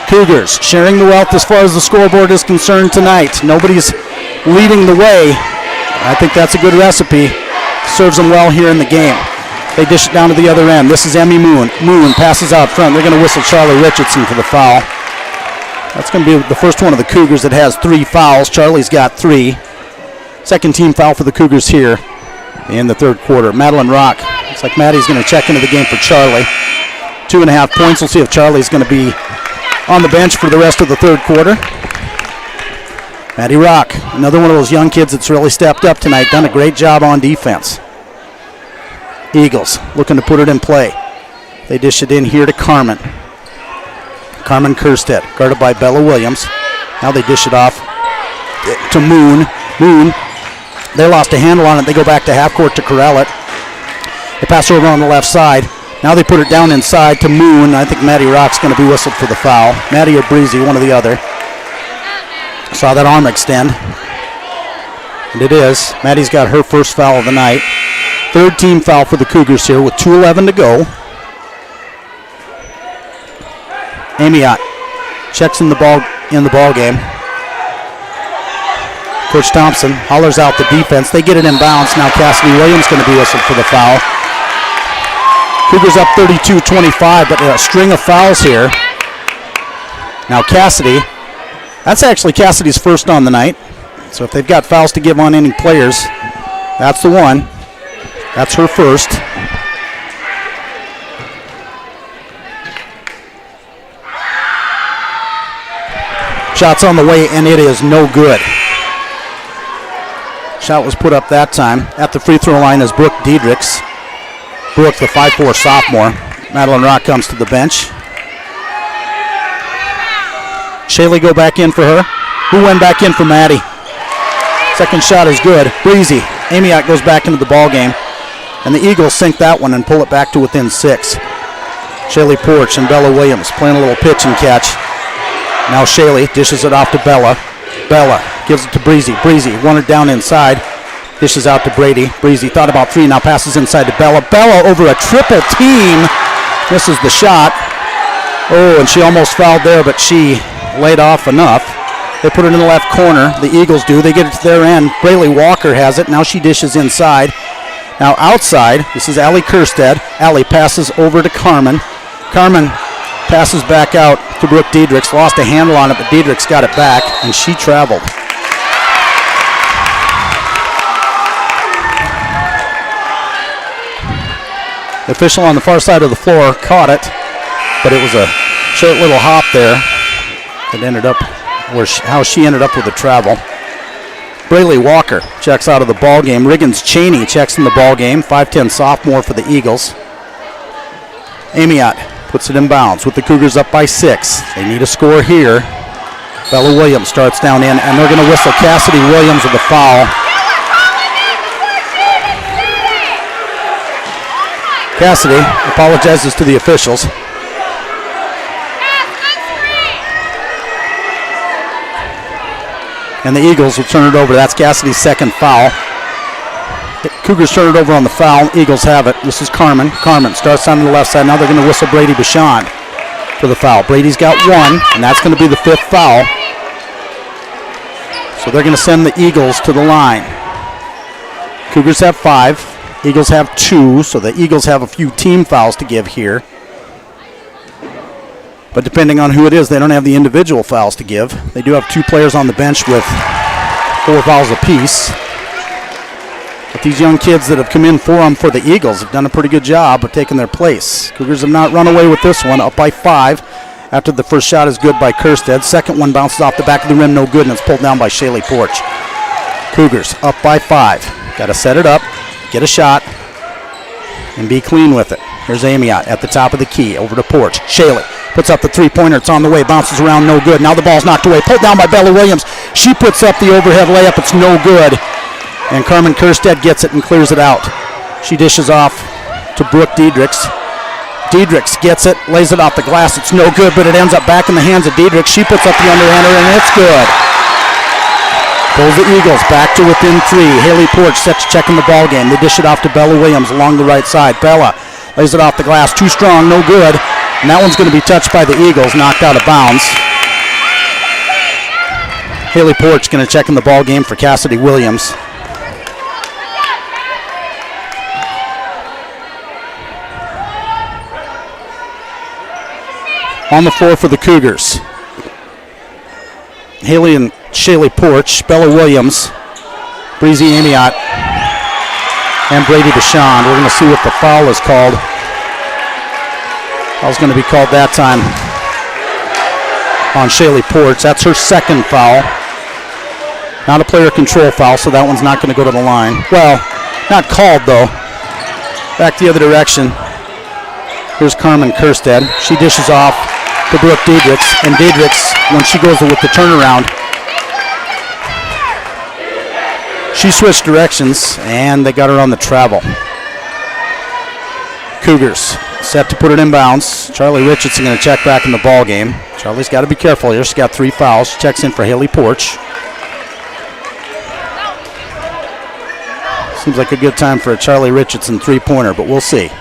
Cougars sharing the wealth as far as the scoreboard is concerned tonight. Nobody's leading the way. I think that's a good recipe. Serves them well here in the game. They dish it down to the other end. This is Emmy Moon. Moon passes out front. They're going to whistle Charlie Richardson for the foul. That's going to be the first one of the Cougars that has 3 fouls. Charlie's got 3. Second team foul for the Cougars here. in the third quarter. Madeline Rock. Looks like Maddie's going to check into the game for Charlie. 2.5 points. We'll see if Charlie's going to be on the bench for the rest of the third quarter. Maddie Rock, another one of those young kids that's really stepped up tonight, done a great job on defense. Eagles looking to put it in play. They dish it in here to Carmen. Carmen Kerstead, guarded by Bella Williams. Now they dish it off to Moon. Moon, they lost a handle on it. They go back to half court to corral it. They pass over on the left side. Now they put it down inside to Moon. I think Maddie Rock's going to be whistled for the foul. Maddie or Breezy, one or the other. Saw that arm extend. And it is. Maddie's got her first foul of the night. Third team foul for the Cougars here with 2:11 to go. Amiot checks in the ball game. Coach Thompson hollers out the defense. They get it in bounds. Now Cassidy Williams going to be whistled for the foul. Cougars up 32-25, but a string of fouls here. Now Cassidy, that's actually Cassidy's first on the night. So if they've got fouls to give on any players, that's the one. That's her first. Shot's on the way, and it is no good. Shot was put up that time. At the free throw line is Brooke Diedrichs. Brooke, the 5'4 sophomore. Madeline Rock comes to the bench. Shaylee go back in for her. Who went back in for Maddie? Second shot is good. Breezy. Amiot goes back into the ball game. And the Eagles sink that one and pull it back to within 6. Shaylee Porch and Bella Williams playing a little pitch and catch. Now Shaylee dishes it off to Bella. Bella gives it to Breezy. Breezy wanted down inside. Dishes out to Brady. Breezy thought about 3, now passes inside to Bella. Bella over a triple team. Misses the shot. Oh, and she almost fouled there, but she laid off enough. They put it in the left corner. The Eagles do. They get it to their end. Braylee Walker has it. Now she dishes inside. Now outside, this is Allie Kerstead. Allie passes over to Carmen. Carmen passes back out to Brooke Diedrichs. Lost a handle on it, but Diedrichs got it back, and she traveled. The official on the far side of the floor caught it, but it was a short little hop there that ended up how she ended up with the travel. Braylee Walker checks out of the ball game. Riggins Cheney checks in the ball game. 5'10 sophomore for the Eagles. Amiot puts it in bounds with the Cougars up by 6. They need a score here. Bella Williams starts down in, and they're going to whistle Cassidy Williams with a foul. Cassidy apologizes to the officials. And the Eagles will turn it over. That's Cassidy's second foul. The Cougars turn it over on the foul. Eagles have it. This is Carmen. Carmen starts on the left side. Now they're going to whistle Brady Bichon for the foul. Brady's got 1, and that's going to be the 5th foul. So they're going to send the Eagles to the line. Cougars have 5. Eagles have 2, so the Eagles have a few team fouls to give here. But depending on who it is, they don't have the individual fouls to give. They do have 2 players on the bench with 4 fouls apiece. But these young kids that have come in for them for the Eagles have done a pretty good job of taking their place. Cougars have not run away with this one, up by 5 after the first shot is good by Kerstead. Second one bounces off the back of the rim, no good, and it's pulled down by Shaylee Porch. Cougars up by 5. Got to set it up, get a shot, and be clean with it. Here's Amiot at the top of the key, over to Porch. Shaylee puts up the 3-pointer. It's on the way, bounces around, no good. Now the ball's knocked away, pulled down by Bella Williams. She puts up the overhead layup. It's no good. And Carmen Kerstead gets it and clears it out. She dishes off to Brooke Diedrichs. Diedrichs gets it, lays it off the glass. It's no good, but it ends up back in the hands of Diedrichs. She puts up the underhander, and it's good. Pulls the Eagles back to within 3. Haley Porch sets checking the ball game. They dish it off to Bella Williams along the right side. Bella lays it off the glass. Too strong, no good. And that one's going to be touched by the Eagles, knocked out of bounds. Haley Porch going to check in the ball game for Cassidy Williams. On the floor for the Cougars, Haley and Shaylee Porch, Bella Williams, Breezy Amiot, and Brady Bichon. We're going to see what the foul is called. Foul's going to be called that time on Shaylee Ports. That's her second foul. Not a player control foul, so that one's not going to go to the line. Well, not called, though. Back the other direction. Here's Carmen Kerstead. She dishes off to Brooke Diedrichs, and Diedrichs, when she goes with the turnaround, she switched directions, and they got her on the travel. Cougars set to put it in bounds. Charlie Richardson going to check back in the ball game. Charlie's got to be careful here. She's got 3 fouls. She checks in for Haley Porch. Seems like a good time for a Charlie Richardson three-pointer, but we'll see.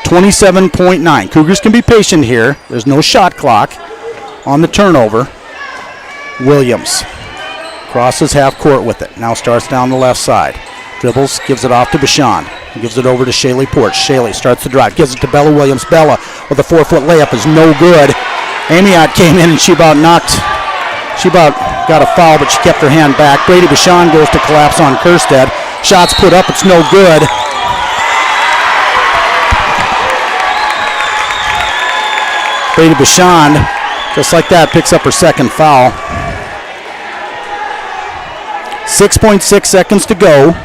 27.9. Cougars can be patient here. There's no shot clock on the turnover. Williams crosses half court with it. Now starts down the left side. Dribbles, gives it off to Bichon. Gives it over to Shaylee Porch. Shaylee starts the drive, gives it to Bella Williams. Bella with a 4-foot layup is no good. Amiot came in and she about got a foul, but she kept her hand back. Brady Bichon goes to collapse on Kerstead. Shots put up, it's no good. Brady Bichon, just like that, picks up her second foul. 6.6 seconds to go.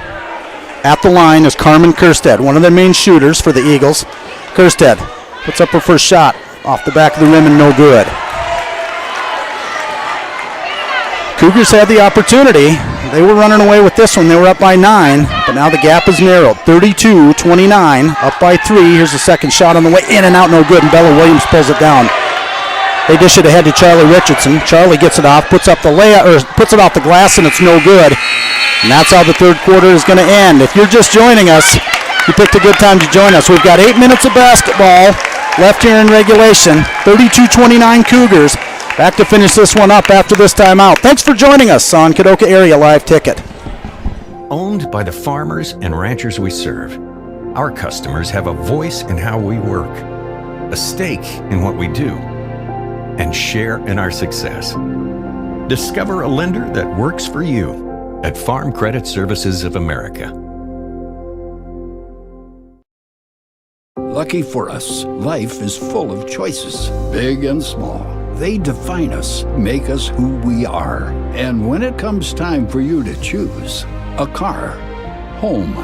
At the line is Carmen Kerstead, one of their main shooters for the Eagles. Kerstead puts up her first shot off the back of the rim and no good. Cougars had the opportunity. They were running away with this one. They were up by 9, but now the gap is narrowed. 32-29, up by 3. Here's the second shot on the way. In and out, no good, and Bella Williams pulls it down. They dish it ahead to Charlie Richardson. Charlie gets it off, puts it off the glass, and it's no good. And that's how the third quarter is going to end. If you're just joining us, you picked a good time to join us. We've got 8 minutes of basketball left here in regulation. 32-29 Cougars. Back to finish this one up after this timeout. Thanks for joining us on Kadoka Area Live Ticket. Owned by the farmers and ranchers we serve, our customers have a voice in how we work, a stake in what we do, and share in our success. Discover a lender that works for you at Farm Credit Services of America. Lucky for us, life is full of choices, big and small. They define us, make us who we are. And when it comes time for you to choose a car, home,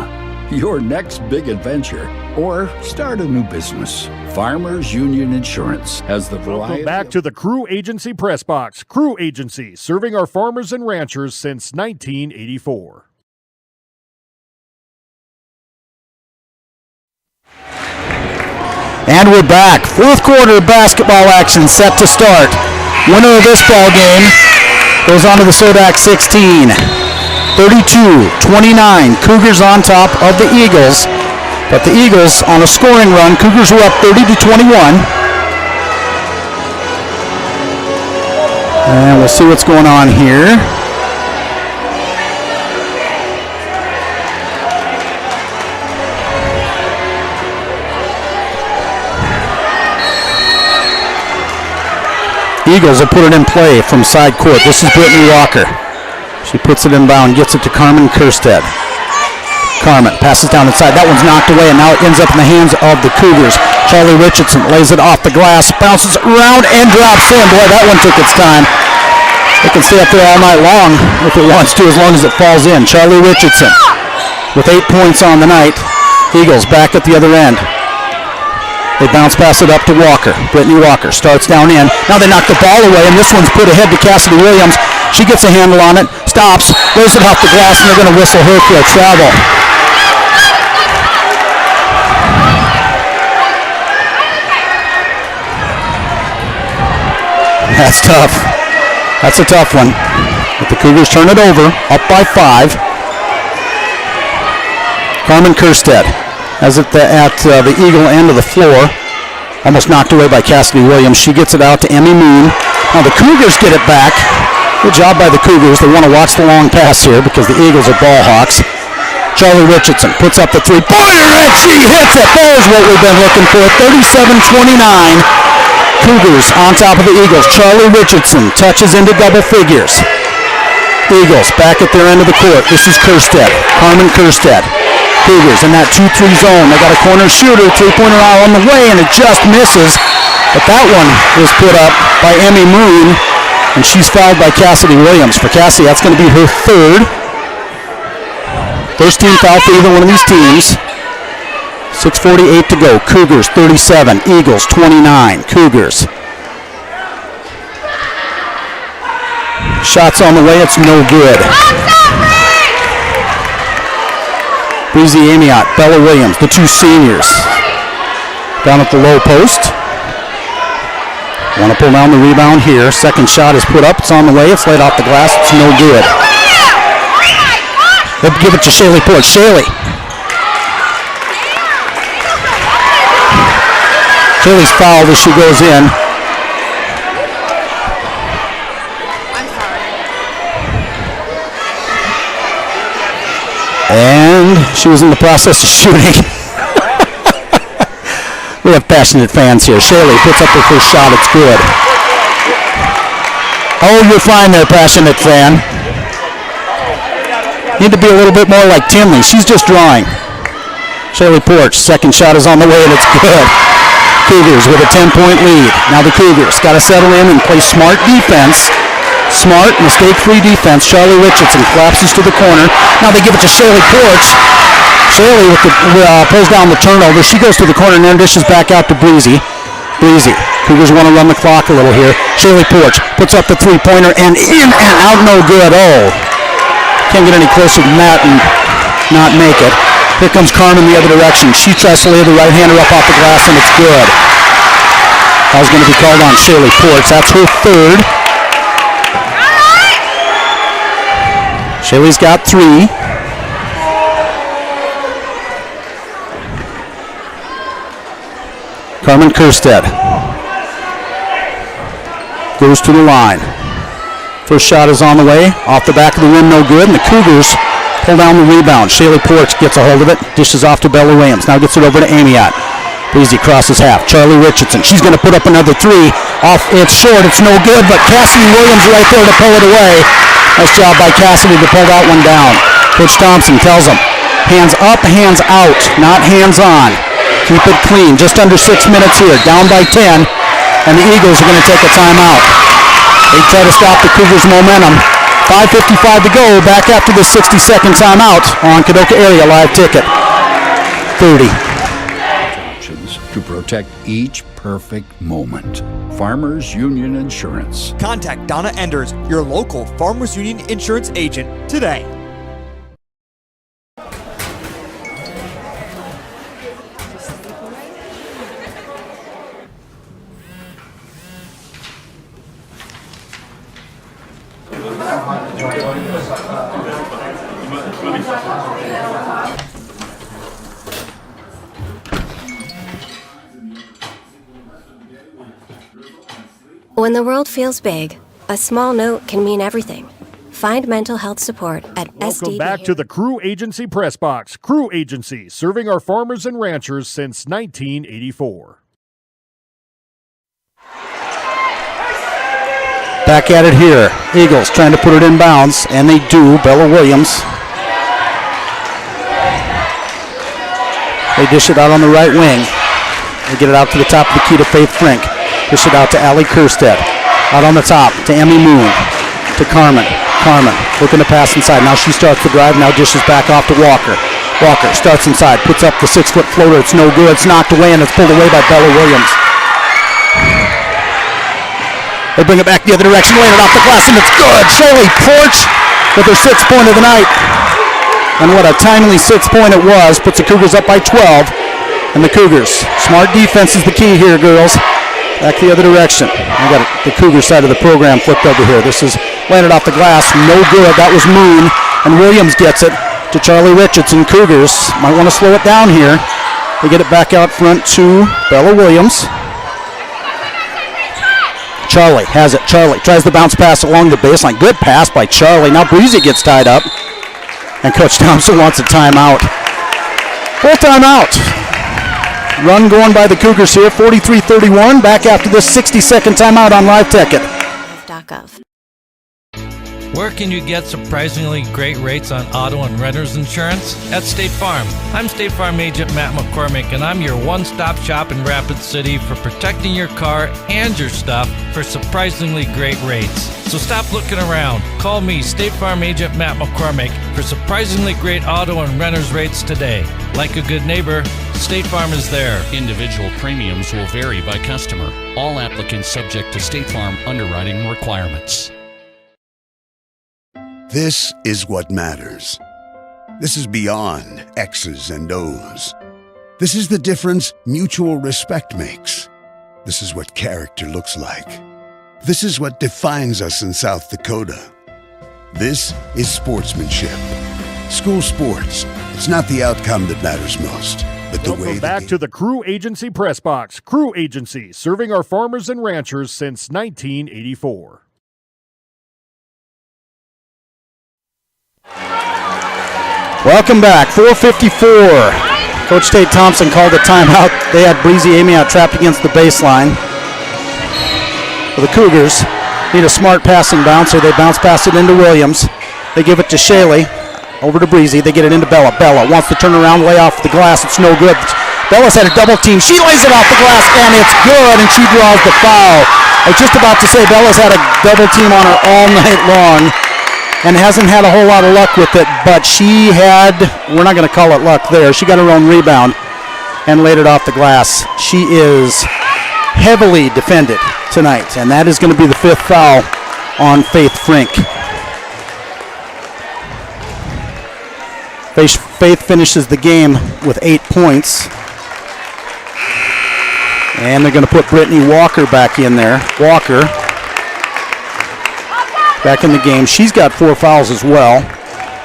your next big adventure, or start a new business, Farmers Union Insurance has the variety. Welcome back to the Crew Agency Press Box. Crew Agency, serving our farmers and ranchers since 1984. And we're back. Fourth quarter basketball action set to start. Winner of this ball game goes on to the Sodak 16. 32-29. Cougars on top of the Eagles. But the Eagles on a scoring run. Cougars were up 30-21. And we'll see what's going on here. Eagles will put it in play from side court. This is Brittany Walker. She puts it inbound, gets it to Carmen Kerstead. Carmen passes down inside. That one's knocked away, and now it ends up in the hands of the Cougars. Charlie Richardson lays it off the glass, bounces around, and drops in. Boy, that one took its time. It can stay up there all night long if it wants to, as long as it falls in. Charlie Richardson with 8 points on the night. Eagles back at the other end. They bounce pass it up to Walker. Brittany Walker starts down in. Now they knock the ball away, and this one's put ahead to Cassidy Williams. She gets a handle on it, stops, lays it off the glass, and they're going to whistle her for a travel. That's tough. That's a tough one. But the Cougars turn it over, up by 5. Carmen Kerstead has it at the Eagle end of the floor. Almost knocked away by Cassidy Williams. She gets it out to Emmy Moon. Now the Cougars get it back. Good job by the Cougars. They want to watch the long pass here because the Eagles are ball hawks. Charlie Richardson puts up the three-pointer, and she hits it. There's what we've been looking for. 37-29. Cougars on top of the Eagles. Charlie Richardson touches into double figures. Eagles back at their end of the court. This is Kerstead. Carmen Kerstead. Cougars in that 2-3 zone. They got a corner shooter, three-pointer out on the way, and it just misses. But that one was put up by Emmy Moon, and she's fouled by Cassidy Williams. For Cassidy, that's going to be her third. First team foul for either one of these teams. 6:48 to go. Cougars 37, Eagles 29. Cougars. Shots on the way, it's no good. Breezy Amiot, Bella Williams, the two seniors. Down at the low post. Want to pull down the rebound here. Second shot is put up, it's on the way, it's laid off the glass, it's no good. They'll give it to Shaylee Porch. Shaylee. Shaylee's fouled as she goes in. And she was in the process of shooting. We have passionate fans here. Shaylee puts up her first shot. It's good. Oh, you're fine there, passionate fan. Need to be a little bit more like Tinley. She's just drawing. Shaylee Porch, second shot is on the way, and it's good. Cougars with a 10-point lead. Now the Cougars got to settle in and play smart defense. Smart, mistake-free defense. Charlie Richardson collapses to the corner. Now they give it to Shaylee Porch. Shaylee with pulls down the turnover. She goes to the corner and then dishes back out to Breezy. Breezy. Cougars want to run the clock a little here. Shaylee Porch puts up the three-pointer and in and out, no good. Oh, can't get any closer than that and not make it. Here comes Carmen the other direction. She tries to lay the right-hander up off the glass and it's good. Foul's going to be called on Shaylee Porch. That's her third. Shaylee's got 3. Carmen Kerstead goes to the line. First shot is on the way. Off the back of the rim, no good. And the Cougars pull down the rebound. Shaylee Porch gets a hold of it. Dishes off to Bella Williams. Now gets it over to Amiot. Breezy crosses half. Charlie Richardson. She's going to put up another 3. Off. It's short. It's no good. But Cassidy Williams right there to pull it away. Nice job by Cassidy to pull that one down. Coach Thompson tells them, hands up, hands out, not hands on. Keep it clean. Just under 6 minutes here. Down by 10. And the Eagles are going to take a timeout. They try to stop the Cougars' momentum. 5:55 to go. Back after the 60-second timeout on Kadoka Area Live Ticket. 30. To protect each perfect moment. Farmers Union Insurance. Contact Donna Enders, your local Farmers Union Insurance agent, today. When the world feels big, a small note can mean everything. Find mental health support at Welcome back to the Crew Agency Press Box. Crew Agency, serving our farmers and ranchers since 1984. Back at it here. Eagles trying to put it in bounds, and they do. Bella Williams. They dish it out on the right wing. They get it out to the top of the key to Faith Frink. Dish it out to Allie Kerstead. Out on the top to Emmy Moon. To Carmen. Carmen looking to pass inside. Now she starts the drive. Now dishes back off to Walker. Walker starts inside. Puts up the 6-foot floater. It's no good. It's knocked away and it's pulled away by Bella Williams. They bring it back the other direction. Laying it off the glass and it's good. Shaylee Porch with her 6th point of the night. And what a timely 6th point it was. Puts the Cougars up by 12. And the Cougars. Smart defense is the key here, girls. Back the other direction. I got the Cougar side of the program flipped over here. This is landed off the glass. No good. That was Moon. And Williams gets it to Charlie Richardson. Cougars might want to slow it down here. They get it back out front to Bella Williams. Charlie has it. Charlie tries the bounce pass along the baseline. Good pass by Charlie. Now Breezy gets tied up. And Coach Thompson wants a timeout. Full timeout. Run going by the Cougars here, 43-31. Back after this 60-second timeout on Live Ticket. Where can you get surprisingly great rates on auto and renter's insurance? At State Farm. I'm State Farm agent Matt McCormick, and I'm your one-stop shop in Rapid City for protecting your car and your stuff for surprisingly great rates. So stop looking around. Call me, State Farm agent Matt McCormick, for surprisingly great auto and renter's rates today. Like a good neighbor, State Farm is there. Individual premiums will vary by customer. All applicants subject to State Farm underwriting requirements. This is what matters. This is beyond X's and O's. This is the difference mutual respect makes. This is what character looks like. This is what defines us in South Dakota. This is sportsmanship. School sports. It's not the outcome that matters most, but the way. Welcome back to the Crew Agency Press Box. Crew Agency, serving our farmers and ranchers since 1984. Welcome back. 4:54. Coach Tate Thompson called a timeout. They had Breezy Amiot trapped against the baseline. The Cougars need a smart passing bouncer. They bounce past it into Williams. They give it to Shaley. Over to Breezy. They get it into Bella. Bella wants to turn around, lay off the glass. It's no good. Bella's had a double team. She lays it off the glass, and it's good, and she draws the foul. I was just about to say Bella's had a double team on her all night long and hasn't had a whole lot of luck with it, but she had, we're not going to call it luck there, she got her own rebound and laid it off the glass. She is heavily defended tonight, and that is going to be the fifth foul on Faith Frink. Faith finishes the game with 8 points. And they're going to put Brittany Walker back in there. Walker back in the game. She's got 4 fouls as well.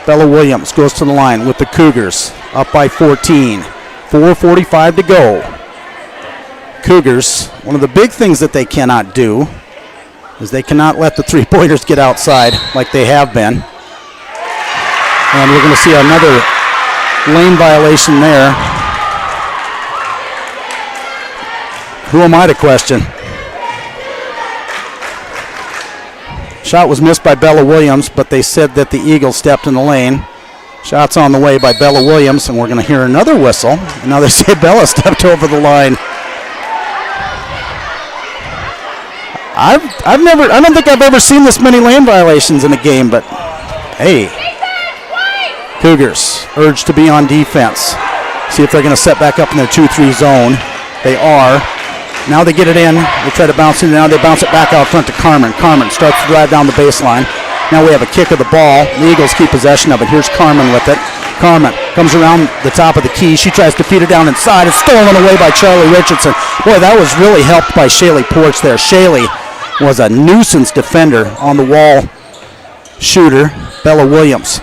Bella Williams goes to the line with the Cougars, up by 14. 4:45 to go. Cougars, one of the big things that they cannot do is they cannot let the three-pointers get outside like they have been. And we're going to see another lane violation there. Who am I to question? Shot was missed by Bella Williams, but they said that the Eagles stepped in the lane. Shot's on the way by Bella Williams, and we're going to hear another whistle. And now they say Bella stepped over the line. I don't think I've ever seen this many lane violations in a game, but hey. Cougars urged to be on defense. See if they're going to set back up in their 2-3 zone. They are. Now they get it in. They try to bounce it. Now they bounce it back out front to Carmen. Carmen starts to drive down the baseline. Now we have a kick of the ball. The Eagles keep possession of it. Here's Carmen with it. Carmen comes around the top of the key. She tries to feed it down inside. It's stolen away by Charlie Richardson. Boy, that was really helped by Shaylee Porch there. Shaylee was a nuisance defender on the wall shooter. Bella Williams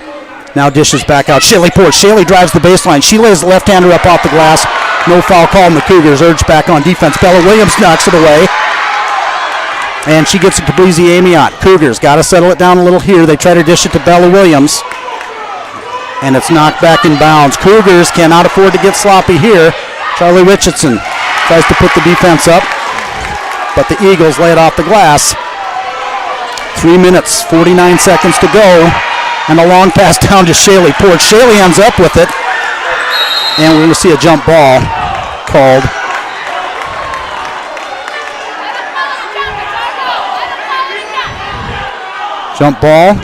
now dishes back out. Shaylee Porch. Shaylee drives the baseline. She lays the left-hander up off the glass. No foul call, and the Cougars urge back on defense. Bella Williams knocks it away. And she gets it to Breezy Amiot. Cougars got to settle it down a little here. They try to dish it to Bella Williams. And it's knocked back in bounds. Cougars cannot afford to get sloppy here. Charlie Richardson tries to put the defense up, but the Eagles lay it off the glass. 3 minutes, 49 seconds to go. And a long pass down to Shaylee Porch. Shaylee ends up with it. And we're going to see a jump ball called. Jump ball.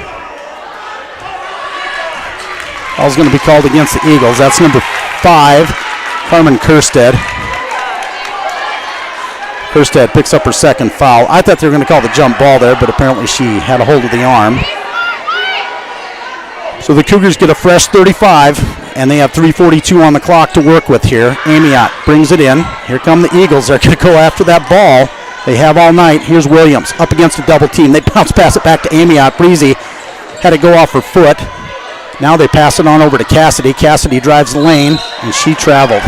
Ball's going to be called against the Eagles. That's number 5, Carmen Kerstead. Kerstead picks up her second foul. I thought they were going to call the jump ball there, but apparently she had a hold of the arm. So the Cougars get a fresh 35, and they have 3:42 on the clock to work with here. Amiot brings it in. Here come the Eagles. They're going to go after that ball. They have all night. Here's Williams up against a double team. They bounce pass it back to Amiot. Breezy had to go off her foot. Now they pass it on over to Cassidy. Cassidy drives the lane, and she traveled.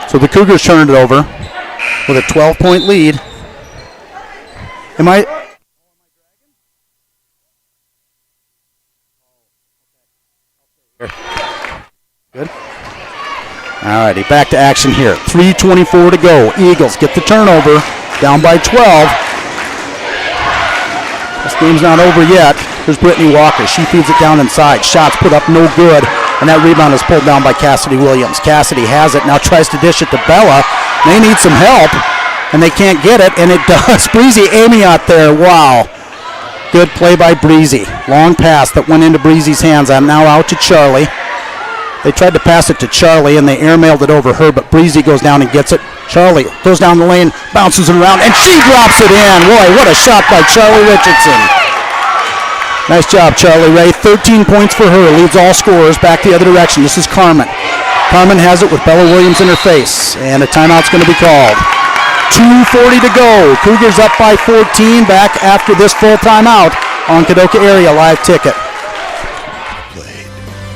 So the Cougars turned it over with a 12-point lead. Am I? Good. All right. Alrighty, back to action here. 3:24 to go. Eagles get the turnover, down by 12. This game's not over yet. Here's Brittany Walker. She feeds it down inside. Shots put up no good, and that rebound is pulled down by Cassidy Williams. Cassidy has it, now tries to dish it to Bella. They need some help, and they can't get it, and it does. Breezy Amy out there, wow. Good play by Breezy. Long pass that went into Breezy's hands. I'm now out to Charlie. They tried to pass it to Charlie, and they airmailed it over her, but Breezy goes down and gets it. Charlie goes down the lane, bounces it around, and she drops it in. Boy, what a shot by Charlie Richardson. Nice job, Charlie Ray. 13 points for her. Leads all scorers back the other direction. This is Carmen. Carmen has it with Bella Williams in her face, and a timeout's going to be called. 2:40 to go. Cougars up by 14 back after this full timeout on Kadoka Area Live Ticket.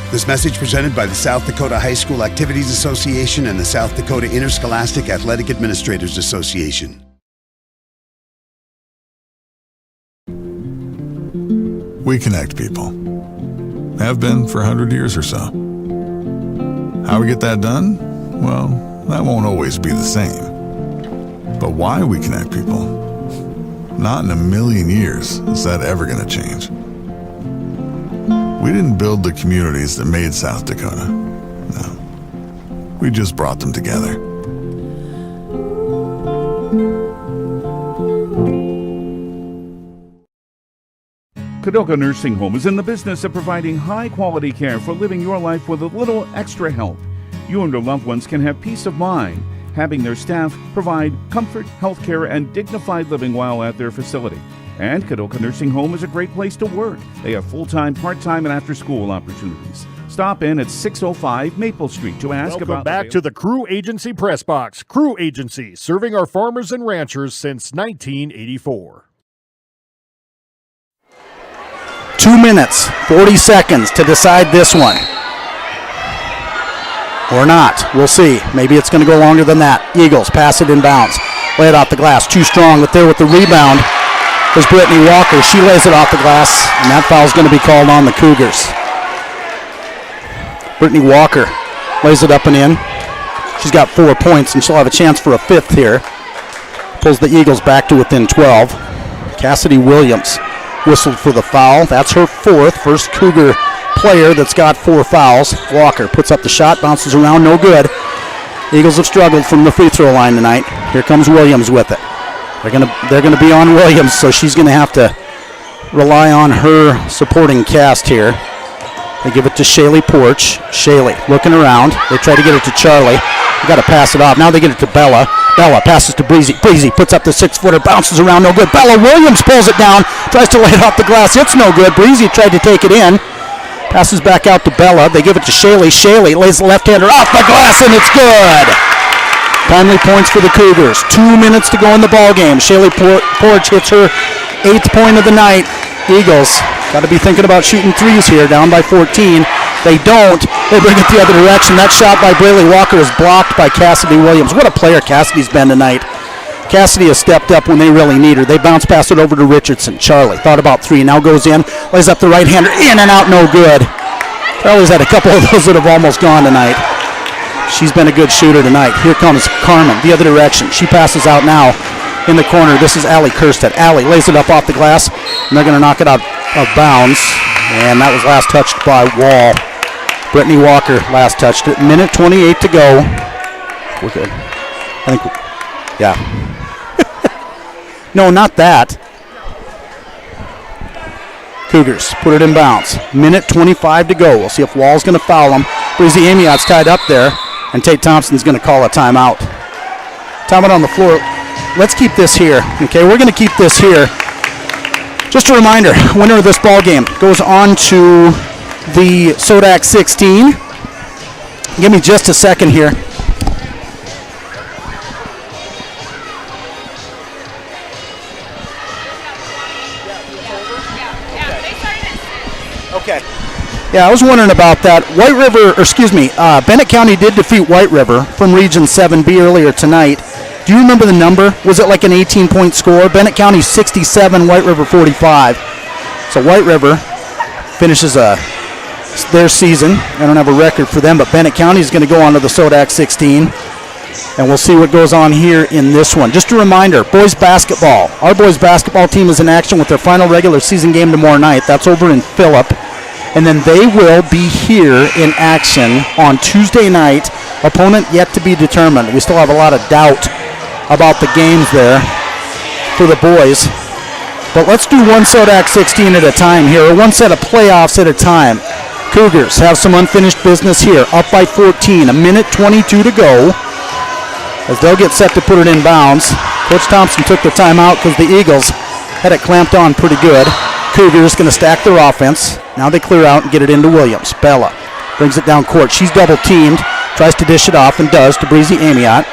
This message presented by the South Dakota High School Activities Association and the South Dakota Interscholastic Athletic Administrators Association. We connect people. Have been for 100 years or so. How we get that done? Well, that won't always be the same. But why we connect people? Not in a million years is that ever going to change. We didn't build the communities that made South Dakota. No. We just brought them together. Kadoka Nursing Home is in the business of providing high-quality care for living your life with a little extra help. You and your loved ones can have peace of mind, having their staff provide comfort, health care, and dignified living while at their facility. And Kadoka Nursing Home is a great place to work. They have full-time, part-time, and after-school opportunities. Stop in at 605 Maple Street to ask Welcome about... back to the Crew Agency Press Box. Crew Agency, serving our farmers and ranchers since 1984. 2 minutes, 40 seconds to decide this one. Or not. We'll see. Maybe it's going to go longer than that. Eagles pass it inbounds. Lay it off the glass. Too strong, but there with the rebound is Brittany Walker. She lays it off the glass, and that foul's going to be called on the Cougars. Brittany Walker lays it up and in. She's got 4 points, and she'll have a chance for a fifth here. Pulls the Eagles back to within 12. Cassidy Williams whistled for the foul. That's her first Cougar player that's got 4 fouls. Walker puts up the shot, bounces around, no good. Eagles have struggled from the free throw line tonight. Here comes Williams with it. They're gonna be on Williams, so she's gonna have to rely on her supporting cast here. They give it to Shaylee Porch. Shaylee looking around. They try to get it to Charlie. They got to pass it off. Now they get it to Bella. Bella passes to Breezy. Breezy puts up the 6-footer, bounces around, no good. Bella Williams pulls it down, tries to lay it off the glass. It's no good. Breezy tried to take it in. Passes back out to Bella. They give it to Shaylee. Shaylee lays the left-hander off the glass, and it's good. Timely points for the Cougars. 2 minutes to go in the ballgame. Shaylee Porch hits her 8th point of the night. Eagles got to be thinking about shooting threes here, down by 14. They don't. They bring it the other direction. That shot by Braylee Walker is blocked by Cassidy Williams. What a player Cassidy's been tonight. Cassidy has stepped up when they really need her. They bounce pass it over to Richardson. Charlie thought about 3, now goes in, lays up the right-hander, in and out, no good. Charlie's had a couple of those that have almost gone tonight. She's been a good shooter tonight. Here comes Carmen, the other direction. She passes out now in the corner. This is Allie Kerstead. Allie lays it up off the glass, and they're going to knock it out of bounds. And that was last touched by Wall. Brittany Walker last touched it. Minute 28 to go. We're good. I think, yeah. No, not that. Cougars put it in bounds. Minute 25 to go. We'll see if Wall's going to foul them. Breezy Amiot's tied up there, and Tate Thompson's going to call a timeout. Timeout on the floor. Let's keep this here. Okay, we're going to keep this here. Just a reminder, winner of this ball game goes on to the Sodak 16. Give me just a second here. Okay. Yeah, I was wondering about that. Bennett County did defeat White River from Region 7B earlier tonight. Do you remember the number? Was it like an 18-point score? Bennett County 67, White River 45. So White River finishes a their season. I don't have a record for them, but Bennett County is going to go on to the Sodak 16. And we'll see what goes on here in this one. Just a reminder, boys basketball. Our boys basketball team is in action with their final regular season game tomorrow night. That's over in Phillip. And then they will be here in action on Tuesday night. Opponent yet to be determined. We still have a lot of doubt about the games there for the boys. But let's do one Sodak 16 at a time here, or one set of playoffs at a time. Cougars have some unfinished business here, up by 14, a minute 22 to go. As they'll get set to put it in bounds. Coach Thompson took the timeout because the Eagles had it clamped on pretty good. Cougars going to stack their offense. Now they clear out and get it into Williams. Bella brings it down court. She's double teamed, tries to dish it off and does to Breezy Amiot.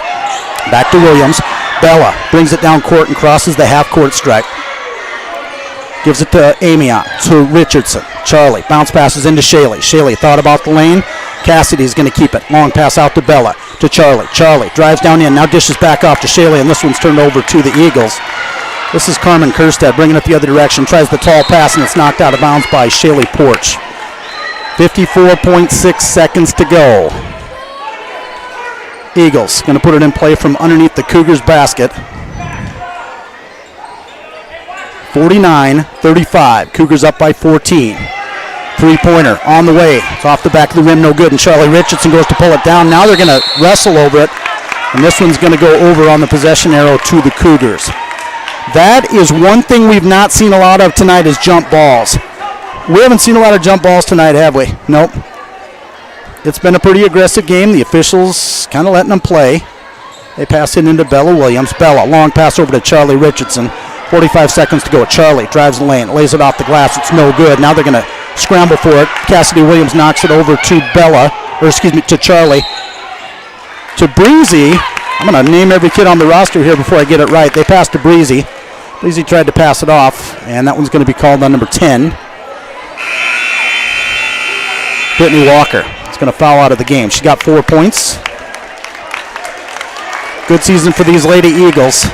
Back to Williams. Bella brings it down court and crosses the half court stripe. Gives it to Amiot, to Richardson. Charlie bounce passes into Shaley. Shaley thought about the lane. Cassidy's going to keep it. Long pass out to Bella, to Charlie. Charlie drives down in, now dishes back off to Shaley, and this one's turned over to the Eagles. This is Carmen Kerstead bringing it the other direction. Tries the tall pass, and it's knocked out of bounds by Shaley Porch. 54.6 seconds to go. Eagles going to put it in play from underneath the Cougars basket. 49-35. Cougars up by 14. Three-pointer on the way. It's off the back of the rim, no good, and Charlie Richardson goes to pull it down. Now they're going to wrestle over it, and this one's going to go over on the possession arrow to the Cougars. That is one thing we've not seen a lot of tonight is jump balls. We haven't seen a lot of jump balls tonight, have we? Nope. It's been a pretty aggressive game. The officials kind of letting them play. They pass it into Bella Williams. Bella, long pass over to Charlie Richardson. 45 seconds to go. Charlie drives the lane, lays it off the glass. It's no good. Now they're going to scramble for it. Cassidy Williams knocks it over to to Charlie. To Breezy. I'm going to name every kid on the roster here before I get it right. They passed to Breezy. Breezy tried to pass it off, and that one's going to be called on number 10. Brittany Walker is going to foul out of the game. She got 4 points. Good season for these Lady Eagles.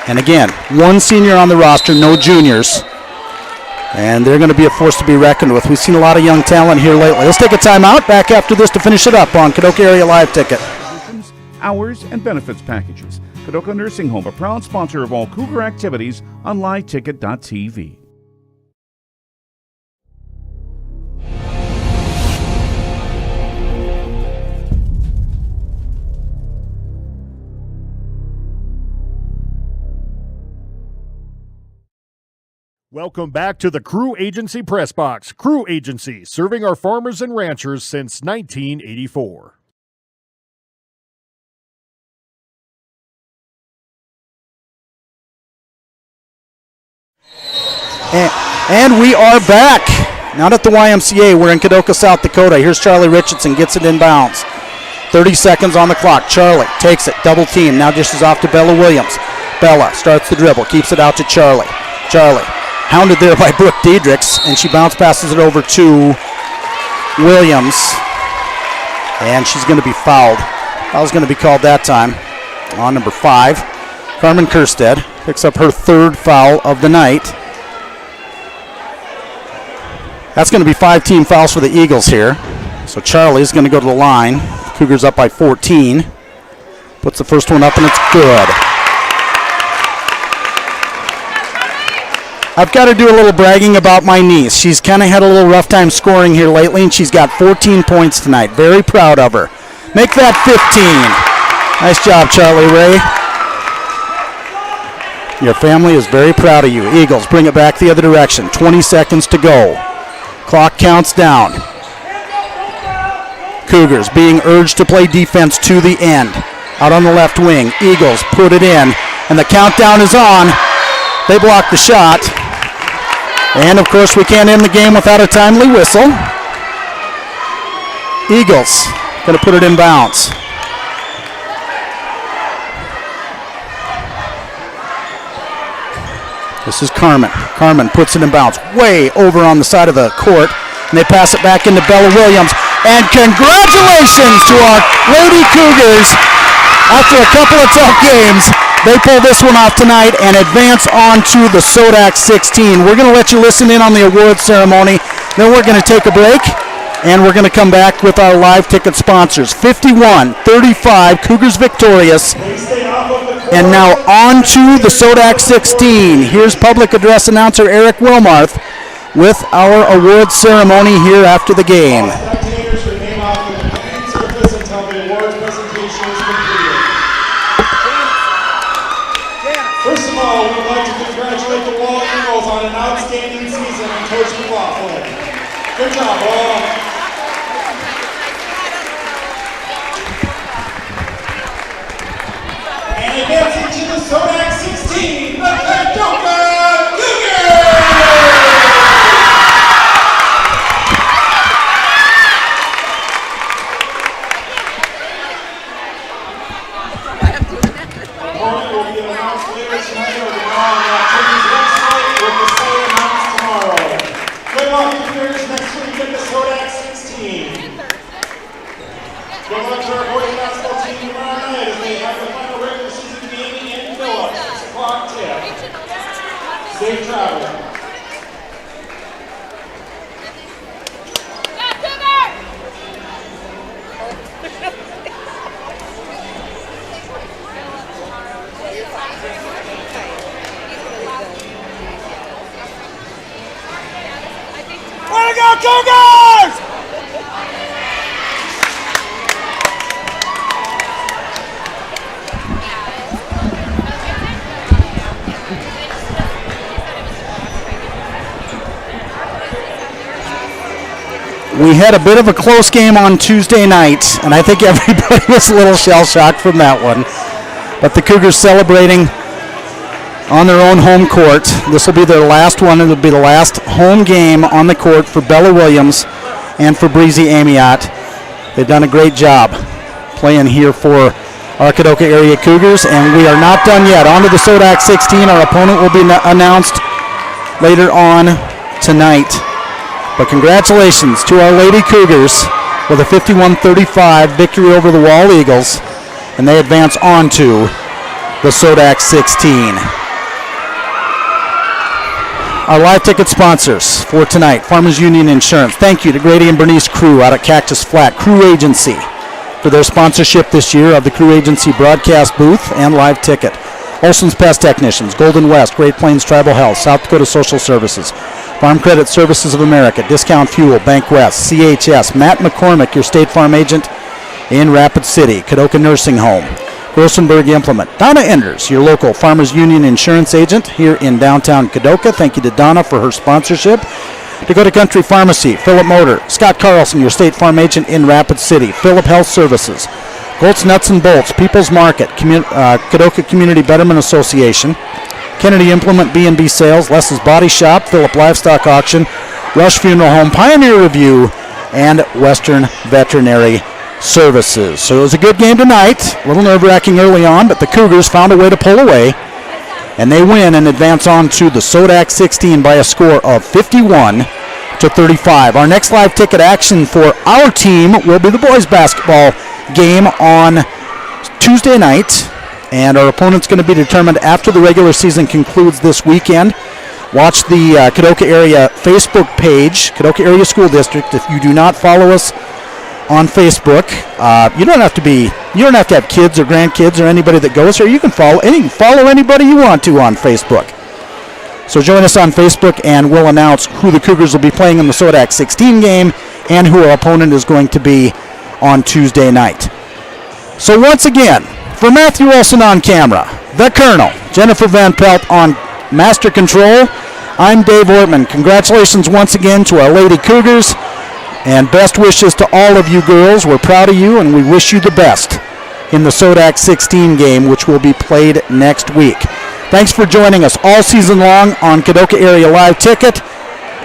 And again, one senior on the roster, no juniors. And they're going to be a force to be reckoned with. We've seen a lot of young talent here lately. Let's take a timeout. Back after this to finish it up on Kadoka Area Live Ticket. Hours and benefits packages. Kadoka Nursing Home, a proud sponsor of all Cougar activities on liveticket.tv. Welcome back to the Crew Agency Press Box. Crew Agency, serving our farmers and ranchers since 1984. And we are back. Not at the YMCA. We're in Kadoka, South Dakota. Here's Charlie Richardson, gets it in bounds. 30 seconds on the clock. Charlie takes it, double team. Now dishes off to Bella Williams. Bella starts the dribble, keeps it out to Charlie. Charlie hounded there by Brooke Diedrichs, and she bounce passes it over to Williams. And she's going to be fouled. Foul's going to be called that time on number 5. Carmen Kerstead picks up her 3rd foul of the night. That's going to be 5 team fouls for the Eagles here. So Charlie's going to go to the line. Cougars up by 14. Puts the first one up, and it's good. I've got to do a little bragging about my niece. She's kind of had a little rough time scoring here lately, and she's got 14 points tonight. Very proud of her. Make that 15. Nice job, Charlie Ray. Your family is very proud of you. Eagles bring it back the other direction. 20 seconds to go. Clock counts down. Cougars being urged to play defense to the end. Out on the left wing, Eagles put it in, and the countdown is on. They block the shot. And, of course, we can't end the game without a timely whistle. Eagles going to put it in bounds. This is Carmen. Carmen puts it in bounds way over on the side of the court. And they pass it back into Bella Williams. And congratulations to our Lady Cougars. After a couple of tough games, They pull this one off tonight and advance on to the Sodak 16. We're going to let you listen in on the awards ceremony. Then we're going to take a break, and we're going to come back with our live ticket sponsors. 51-35, Cougars victorious. And now on to the Sodak 16. Here's public address announcer Eric Wilmarth with our awards ceremony here after the game. Spectators remain off the main surface until the awards presentation is completed. First of all, we would like to congratulate the Wall Eagles on an outstanding season and Coach McLaughlin. Good job, Wall. And advancing to the Sodak 16, the Kadoka Kougars! Opponent will be announced later tonight or tomorrow on the Cougars website with the site announced tomorrow. Good luck, Cougars, next week at the Sodak 16. Good luck to our boys basketball team tomorrow night as they have the final regular season game in Phillips, 6 o'clock tip. Safe travel. Way to go, Cougars! We had a bit of a close game on Tuesday night, and I think everybody was a little shell-shocked from that one. But the Cougars celebrating on their own home court. This will be their last one, and it'll be the last home game on the court for Bella Williams and for Breezy Amiot. They've done a great job playing here for our Kadoka area Cougars, and we are not done yet. On to the Sodak 16. Our opponent will be announced later on tonight. But congratulations to our Lady Cougars with a 51-35 victory over the Wall Eagles, and they advance on to the Sodak 16. Our live ticket sponsors for tonight, Farmers Union Insurance. Thank you to Grady and Bernice Crew out at Cactus Flat Crew Agency for their sponsorship this year of the Crew Agency broadcast booth and live ticket. Olson's Pest Technicians, Golden West, Great Plains Tribal Health, South Dakota Social Services, Farm Credit Services of America, Discount Fuel, Bank West, CHS, Matt McCormick, your State Farm agent in Rapid City, Kadoka Nursing Home, Grosenberg Implement, Donna Enders, your local Farmers Union Insurance agent here in downtown Kadoka. Thank you to Donna for her sponsorship. Dakota Country Pharmacy, Philip Motor, Scott Carlson, your State Farm agent in Rapid City, Philip Health Services, Goltz Nuts and Bolts, People's Market, Kadoka Community Betterment Association, Kennedy Implement B&B Sales, Les's Body Shop, Philip Livestock Auction, Rush Funeral Home, Pioneer Review, and Western Veterinary Services. So it was a good game tonight. A little nerve-wracking early on, but the Cougars found a way to pull away, and they win and advance on to the Sodak 16 by a score of 51-35. Our next live ticket action for our team will be the boys basketball game on Tuesday night, and our opponent's going to be determined after the regular season concludes this weekend. Watch the Kadoka area Facebook page, Kadoka Area School District. If you do not follow us on Facebook, you don't have to have kids or grandkids or anybody that goes here. You can follow anybody you want to on Facebook. So join us on Facebook, and we'll announce who the Cougars will be playing in the Sodak 16 game and who our opponent is going to be on Tuesday night. So once again, for Matthew Olson on camera, the Colonel, Jennifer Van Pelt on Master Control, I'm Dave Ortman. Congratulations once again to our Lady Cougars, and best wishes to all of you girls. We're proud of you, and we wish you the best in the Sodak 16 game, which will be played next week. Thanks for joining us all season long on Kadoka Area Live Ticket.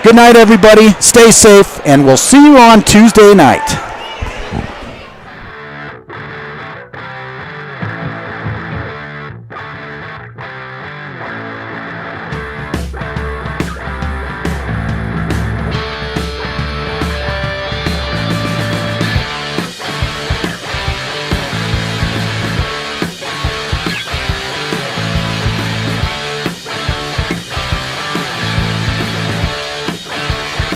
Good night, everybody. Stay safe, and we'll see you on Tuesday night.